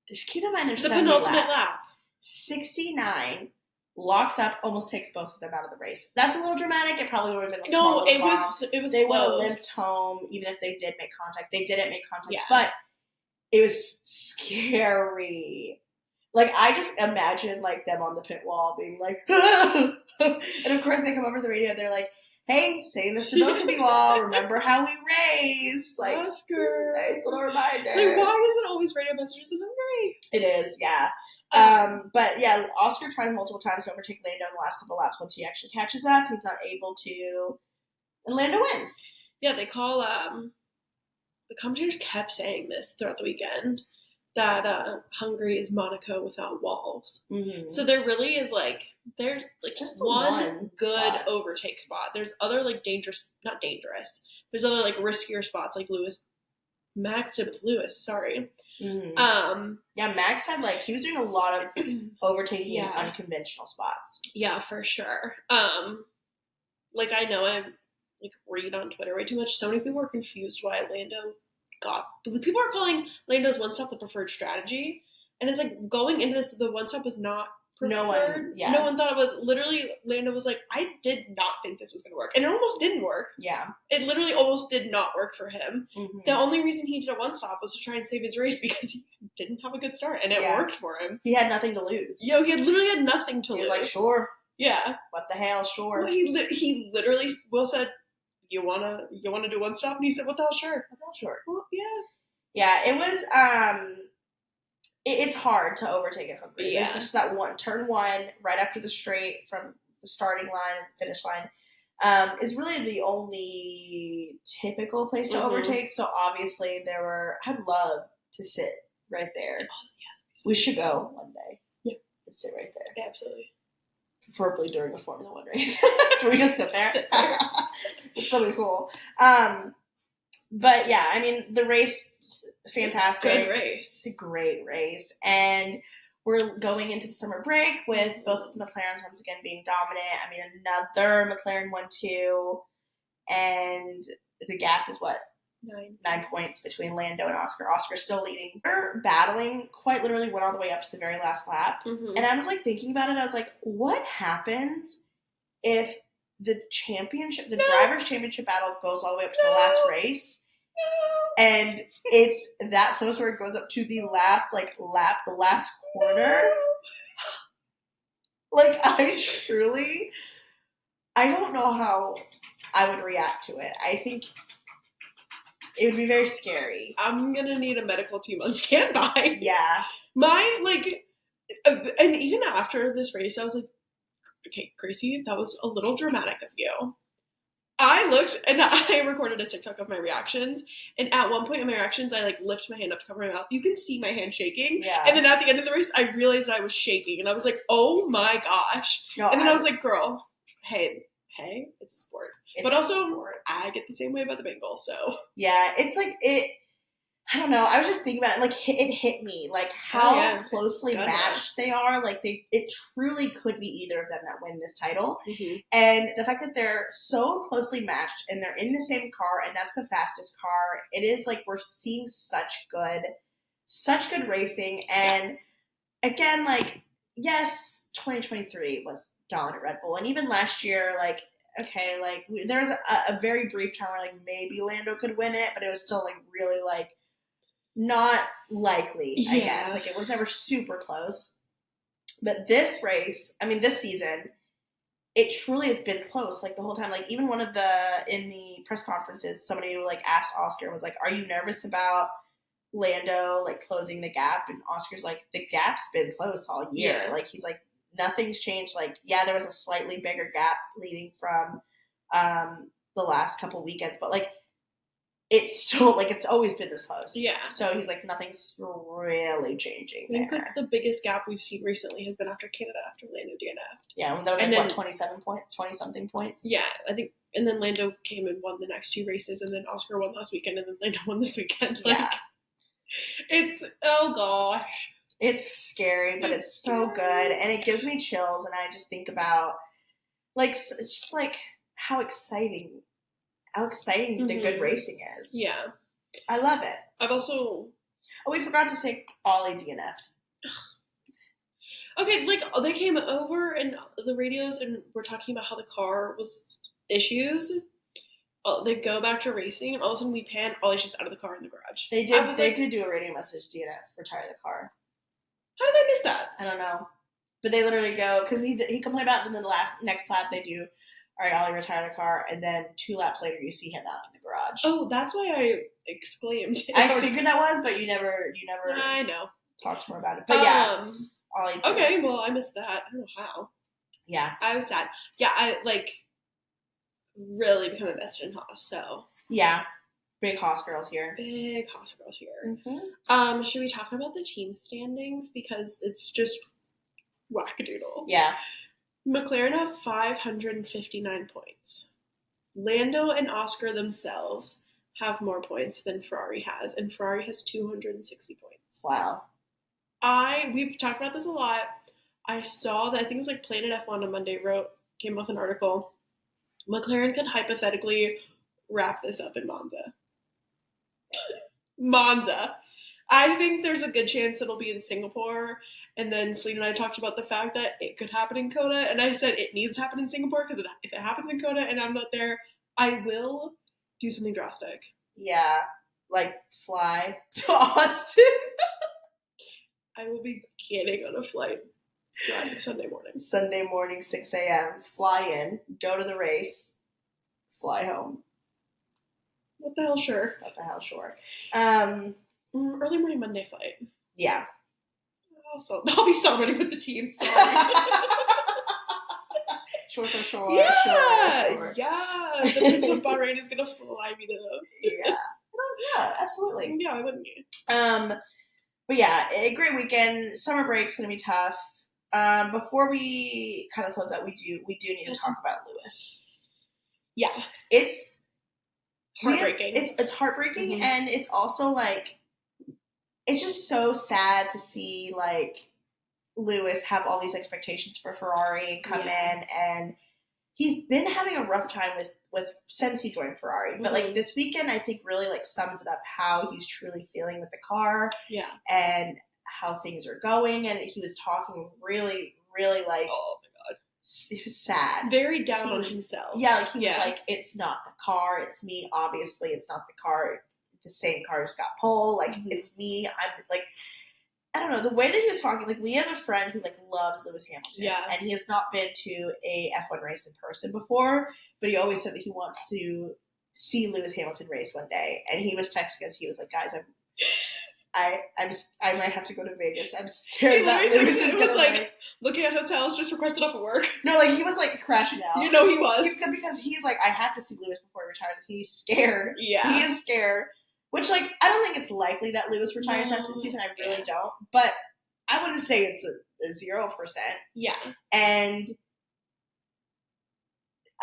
Just keep in mind there's the 70 penultimate laps. lap. 69. Locks up, almost takes both of them out of the race. That's a little dramatic. It probably would have been a small little bomb. It was They close. would have limped home even if they did make contact. They didn't make contact. Yeah. But it was scary. Like, I just imagine, like, them on the pit wall being like, and of course they come over the radio and they're like, hey, saying this to both of you all, remember how we race? Like, Oscar. Nice little reminder. Like, why is it always radio messages in Hungary? It is, yeah. But yeah, Oscar tried multiple times to overtake Lando in the last couple laps. Once he actually catches up, he's not able to, and Lando wins. Yeah, they call, the commentators kept saying this throughout the weekend, that Hungary is Monaco without walls. Mm-hmm. So there really is there's just one good overtake spot. There's other not dangerous. There's other riskier spots like Max did with Lewis. Sorry. Mm-hmm. Yeah, Max had he was doing a lot of overtaking in unconventional spots. Yeah, for sure. I know I read on Twitter way too much. So many people are confused why people are calling Lando's one stop the preferred strategy, and it's going into this, the one stop was not preferred. No one thought it was. Literally, Lando was like, I did not think this was going to work, and it almost didn't work. Yeah, it literally almost did not work for him. Mm-hmm. The only reason he did a one stop was to try and save his race because he didn't have a good start, and it worked for him. He had nothing to lose. He literally had nothing to lose. He was like, sure. Yeah. What the hell, sure. Well, he literally said, You wanna do one stop? And he said, what the hell, sure. What the hell, sure. Well, yeah. Yeah, it was, it's hard to overtake in Hungary. Yeah. There's just that turn one, right after the straight from the starting line and finish line, is really the only typical place to overtake. So obviously I'd love to sit right there. Oh, yeah. We should go one day. Yeah. And sit right there. Yeah, absolutely. Preferably during a Formula One race. Can we just sit there? It's so cool. But yeah, I mean, the race It's fantastic. It's a good race. It's a great race. And we're going into the summer break with both McLarens once again being dominant. I mean, another McLaren 1-2. And the gap is what? 9 points between Lando and Oscar. Oscar's still leading. They're battling, quite literally went all the way up to the very last lap. And I was like thinking about it. I was like, what happens if the championship, the drivers' championship battle goes all the way up to the last race? And it's that close where it goes up to the last lap, the last corner. Like, I don't know how I would react to it. I think it would be very scary. I'm gonna need a medical team on standby. Yeah. And even after this race, I was like, okay, Gracie, that was a little dramatic of you. I looked and I recorded a TikTok of my reactions, and at one point in my reactions, I lift my hand up to cover my mouth. You can see my hand shaking. Yeah. And then at the end of the race, I realized I was shaking, and I was like, oh my gosh. No, and then I was like, girl, hey, it's a sport. But also, I get the same way about the Bengals, so. Yeah, it's I don't know. I was just thinking about it. It hit me. How closely matched they are. It truly could be either of them that win this title. And the fact that they're so closely matched and they're in the same car and that's the fastest car, it is we're seeing such good racing. And again, yes, 2023 was dominant Red Bull. And even last year, okay, there was a very brief time where maybe Lando could win it, but it was still really not likely, I guess. It was never super close. But this race, I mean, this season, it truly has been close the whole time. Even in the press conferences, somebody asked Oscar, was are you nervous about Lando closing the gap? And Oscar's the gap's been close all year. He's nothing's changed. There was a slightly bigger gap leading from the last couple weekends, but it's still it's always been this close. Yeah. So he's nothing's really changing. I think the biggest gap we've seen recently has been after Canada, after Lando DNF'd. Yeah, that was what, 27 points, 20-something points. Yeah, I think, and then Lando came and won the next 2 races, and then Oscar won last weekend, and then Lando won this weekend. Yeah. It's, oh gosh. It's scary, but it's so good, and it gives me chills, and I just think about, it's just how exciting the good racing is. Yeah. I love it. I've also... Oh, we forgot to say Ollie DNF'd. Okay, they came over and the radios and we're talking about how the car was issues. They go back to racing and all of a sudden we pan, Ollie's just out of the car in the garage. They did do a radio message, DNF, retire the car. How did I miss that? I don't know. But they literally go, because he complained about it, and then the next lap they do, all right, Ollie, retire the car, and then 2 laps later you see him out in the garage. Oh, that's why I exclaimed. I figured that was, but you never I know. Talked more about it. But yeah. Ollie. Okay, well, I missed that. I don't know how. Yeah. I was sad. Yeah, I really become invested in Haas, so. Yeah. Big Haas girls here. Mm-hmm. Should we talk about the team standings? Because it's just wackadoodle. Yeah. McLaren have 559 points. Lando and Oscar themselves have more points than Ferrari has, and Ferrari has 260 points. Wow. We've talked about this a lot. I saw that, I think it was Planet F1 on Monday came with an article. McLaren could hypothetically wrap this up in Monza. I think there's a good chance it'll be in Singapore. And then Celine and I talked about the fact that it could happen in Coda. And I said it needs to happen in Singapore because if it happens in Coda and I'm not there, I will do something drastic. Yeah. Fly to Austin. I will be getting on a flight Sunday morning. Sunday morning, 6 a.m. Fly in, go to the race, fly home. What the hell, sure. Early morning Monday flight. Yeah. I'll be celebrating with the team. Sorry. Sure. Yeah. Yeah. The Prince of Bahrain is going to fly me to them. Yeah. Yeah, absolutely. Yeah, I wouldn't. But yeah, a great weekend. Summer break's going to be tough. Before we kind of close out, we do need to talk about Lewis. Yeah. It's heartbreaking. It's heartbreaking, and it's also it's just so sad to see like Lewis have all these expectations for Ferrari and come in, and he's been having a rough time with since he joined Ferrari. But like this weekend, I think really like sums it up how he's truly feeling with the car, and how things are going. And he was talking really, really like, oh my god, he was sad, very down on himself. Yeah, like he was like, it's not the car, it's me. Obviously, it's not the car. The same car just got pole. Like it's me. I'm like, I don't know, the way that he was talking, like we have a friend who like loves Lewis Hamilton, and he has not been to a F1 race in person before, but he always said that he wants to see Lewis Hamilton race one day. And he was texting us. He was like, "Guys, I might have to go to Vegas. I'm scared that Lewis is gonna like looking at hotels, just requested off of work." No, like he was like crashing out. You know he was because he's like, I have to see Lewis before he retires. He's scared. Yeah, he is scared. Which, like, I don't think it's likely that Lewis retires after the season. I really don't. But I wouldn't say it's a 0%. Yeah. And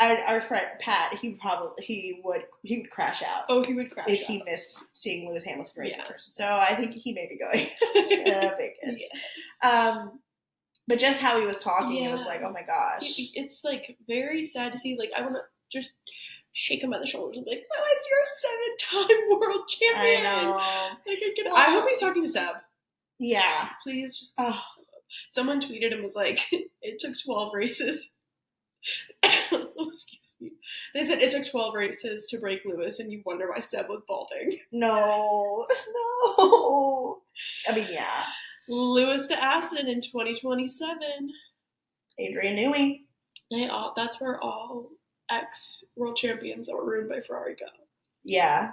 our friend Pat, he would crash out. Oh, he would crash if out. he missed seeing Lewis Hamilton race in person. So I think he may be going to Vegas. Yes. But just how he was talking, it was like, oh my gosh. It's like very sad to see. Like, I want to just shake him by the shoulders and be like, Lewis, you're a 7-time world champion. I know. Like, I hope he's talking to Seb. Yeah. Please. Someone tweeted and was like, it took 12 races. Excuse me. They said it took 12 races to break Lewis, and you wonder why Seb was balding. No. I mean, yeah. Lewis to Aston in 2027. Adrian Newey. That's where all ex-world champions that were ruined by Ferrari go. Yeah.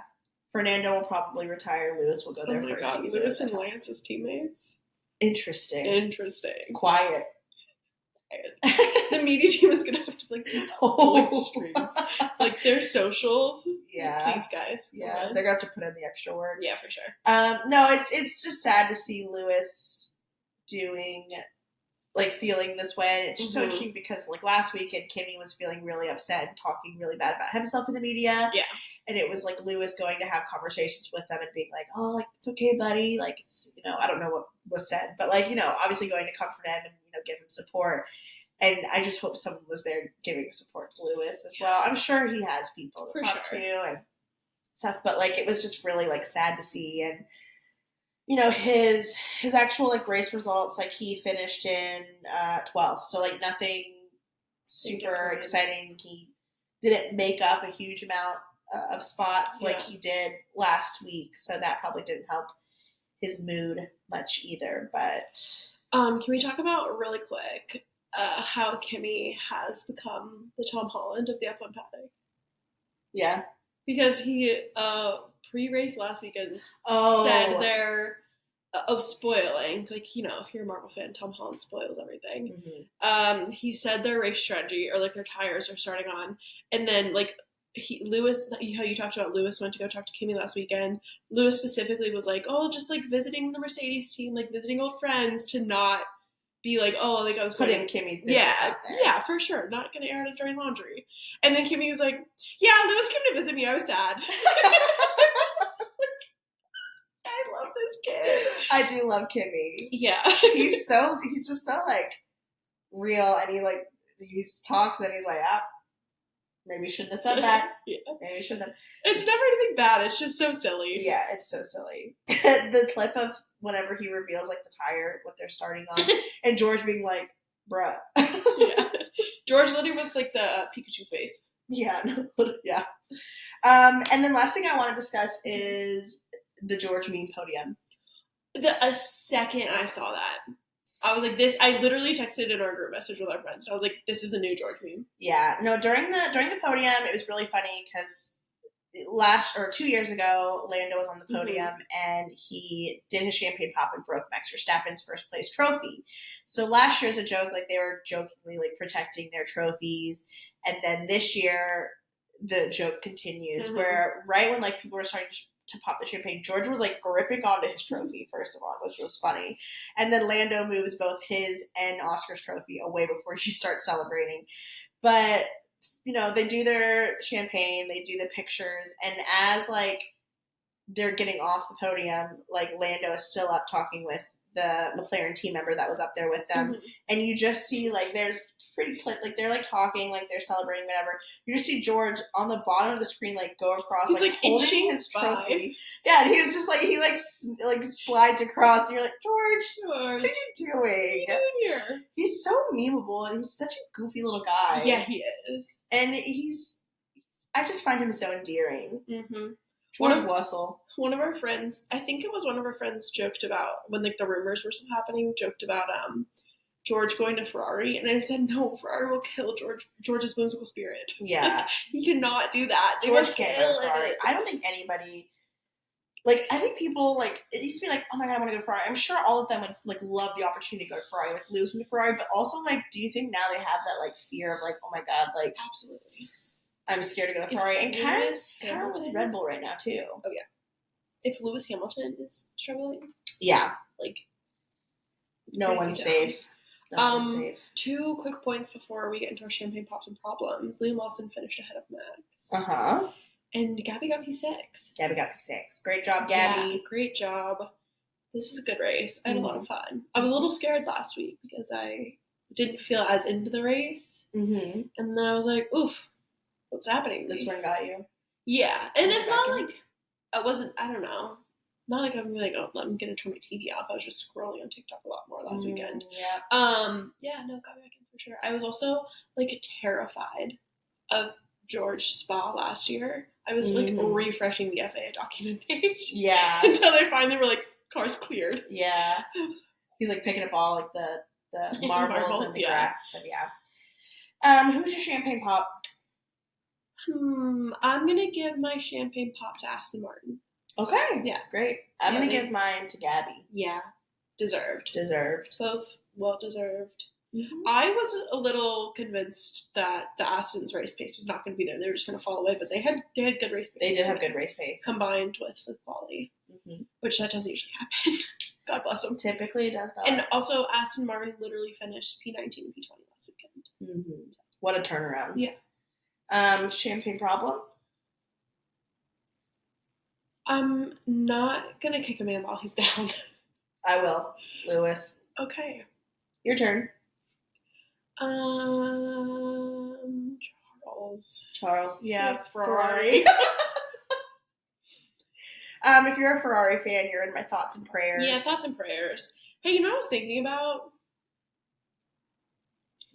Fernando will probably retire. Lewis will go there for a season. Lewis and Lance as teammates. Interesting. Quiet. The media team is going to have to, like, pull strings. Like, their socials. Yeah. Please, guys. Yeah, they're going to have to put in the extra work. Yeah, for sure. No, it's just sad to see Lewis feeling this way. And it's just so interesting because, like, last weekend, Kimi was feeling really upset and talking really bad about himself in the media. Yeah. And it was, like, Lewis going to have conversations with them and being like, oh, like, it's okay, buddy. Like, it's, I don't know what was said. But, like, obviously going to comfort him and, give him support. And I just hope someone was there giving support to Lewis as well. I'm sure he has people to talk to and stuff. But, like, it was just really, like, sad to see. And, his actual, like, race results, like, he finished in 12th. So, like, nothing super exciting. He didn't make up a huge amount of spots like he did last week. So that probably didn't help his mood much either. But can we talk about really quick how Kimi has become the Tom Holland of the F1 paddock? Yeah. Because he pre-race last weekend said they're of spoiling. Like, if you're a Marvel fan, Tom Holland spoils everything. Mm-hmm. He said their race strategy, or like their tires are starting on, and then like Lewis, how you talked about Lewis went to go talk to Kimi last weekend. Lewis specifically was like, oh, just like visiting the Mercedes team, like visiting old friends, to not be like, oh, like I was putting Kimi's business out there. Yeah, for sure. Not going to air his dirty laundry. And then Kimi was like, yeah, Lewis came to visit me. I was sad. I love this kid. I do love Kimi. Yeah. He's just so like real, and he talks and then he's like, maybe shouldn't have said that. Yeah. Maybe shouldn't have. It's never anything bad. It's just so silly. Yeah, it's so silly. The clip of whenever he reveals like the tire, what they're starting on, and George being like, bruh. Yeah. George literally with like the Pikachu face. Yeah. Yeah. And then last thing I want to discuss is the George meme podium. A second I saw that, I was like, this. I literally texted in our group message with our friends. And I was like, this is a new George meme. Yeah. No, during the podium, it was really funny because 2 years ago, Lando was on the podium and he did his champagne pop and broke Max Verstappen's first place trophy. So last year, as a joke, like they were jokingly like protecting their trophies, and then this year the joke continues where right when like people were starting to pop the champagne, George was like gripping onto his trophy first of all, which was funny, and then Lando moves both his and Oscar's trophy away before he starts celebrating. But they do their champagne, they do the pictures, and as like they're getting off the podium, like Lando is still up talking with the McLaren team member that was up there with them, and you just see like there's pretty like they're like talking, like they're celebrating whatever. You just see George on the bottom of the screen like go across, He's, like holding his trophy. Yeah, and he's just like he slides across, and you're like, George, what are you doing? What are you doing here? He's so memeable, and he's such a goofy little guy. Yeah, he is, and I just find him so endearing. George Russell. One of our friends, I think it was one of our friends, joked about when like the rumors were still happening. Joked about George going to Ferrari, and I said no, Ferrari will kill George's whimsical spirit. Yeah, like, he cannot do that. George can't go to Ferrari. I don't think anybody. Like, I think people, like, it used to be like, oh my god, I want to go to Ferrari. I'm sure all of them would, like, love the opportunity to go to Ferrari, like, lose to Ferrari, but also, like, do you think now they have that, like, fear of, like, oh my god, like, absolutely, I'm scared to go to Ferrari, and kind of with Red Bull right now, too. Oh, yeah. If Lewis Hamilton is struggling. Yeah. Like, no one's safe. No one's safe. 2 quick points before we get into our champagne pops and problems. Liam Lawson finished ahead of Max. Uh-huh. And Gabby got P6. Gabby got P6. Great job, Gabby. Yeah, great job. This is a good race. I had a lot of fun. I was a little scared last week because I didn't feel as into the race. And then I was like, oof, what's happening? This one got you. Yeah. And it's not like, I don't know. Not like I'm like, oh, I'm going to turn my TV off. I was just scrolling on TikTok a lot more last weekend. Yeah. Yeah, no, got me back in for sure. I was also, like, terrified of George Spa last year. I was like refreshing the FAA document page. Yeah. Until they finally were like, cars cleared. Yeah. He's like picking up all like the marbles and the grass. So yeah. Who's your champagne pop? I'm gonna give my champagne pop to Aston Martin. Okay. Yeah. Great. I'm gonna give mine to Gabby. Yeah. Deserved. Both well deserved. I was a little convinced that the Aston's race pace was not going to be there. They were just going to fall away, but they had good race pace. They did have good race pace. Combined with the quality, which that doesn't usually happen. God bless them. Typically it does not. And also Aston Martin literally finished P19 and P20 last weekend. What a turnaround. Yeah. Champagne problem? I'm not going to kick a man while he's down. I will. Lewis. Okay. Your turn. Charles. Yeah, Ferrari. If you're a Ferrari fan, you're in my thoughts and prayers. Yeah, thoughts and prayers. Hey, you know what I was thinking about?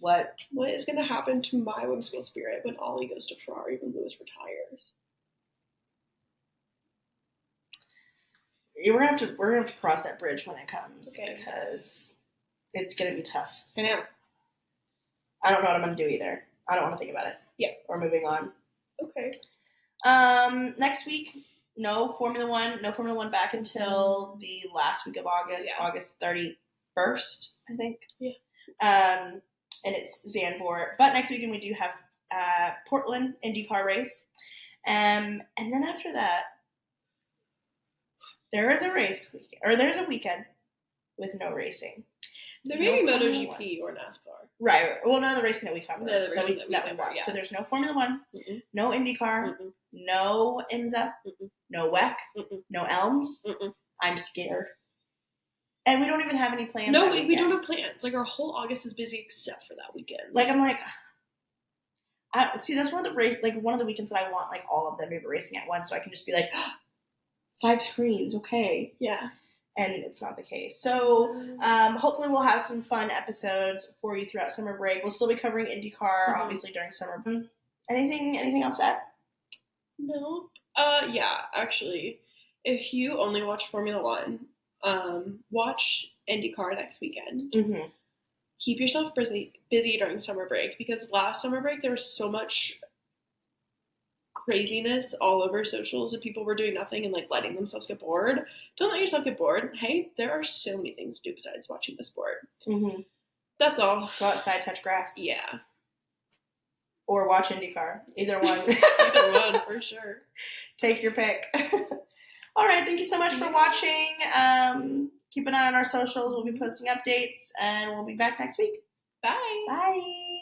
What? What is going to happen to my whimsical spirit when Ollie goes to Ferrari when Lewis retires? We're gonna have to cross that bridge when it comes because it's gonna be tough. I know. I don't know what I'm gonna do either. I don't want to think about it. Yeah. We're moving on. Okay. Next week, no Formula One back until the last week of August, August 31st, I think. Yeah. And it's Zandvoort. But next weekend we do have Portland IndyCar race. And then after that, there's a weekend with no racing. There may be MotoGP or NASCAR. Right. Well, none of the racing that we cover. That we watch. Yeah. So there's no Formula One, no IndyCar, no IMSA, no WEC, no Elms. I'm scared. And we don't even have any plans. No, we don't have plans. Like, our whole August is busy except for that weekend. Like, I'm like... see, that's one of the weekends that I want, like, all of them to be racing at once so I can just be like... 5 screens, okay. Yeah. And it's not the case. So hopefully we'll have some fun episodes for you throughout summer break. We'll still be covering IndyCar, obviously, during summer. Anything else to add? No. Yeah, actually, if you only watch Formula One, watch IndyCar next weekend. Keep yourself busy during summer break, because last summer break there was so much craziness all over socials and people were doing nothing and like letting themselves get bored. Don't let yourself get bored. Hey, there are so many things to do besides watching the sport. That's all. Go outside, touch grass. Yeah. Or watch IndyCar. Either one. Either one, for sure. Take your pick. All right, thank you so much for watching. Keep an eye on our socials. We'll be posting updates and we'll be back next week. Bye. Bye.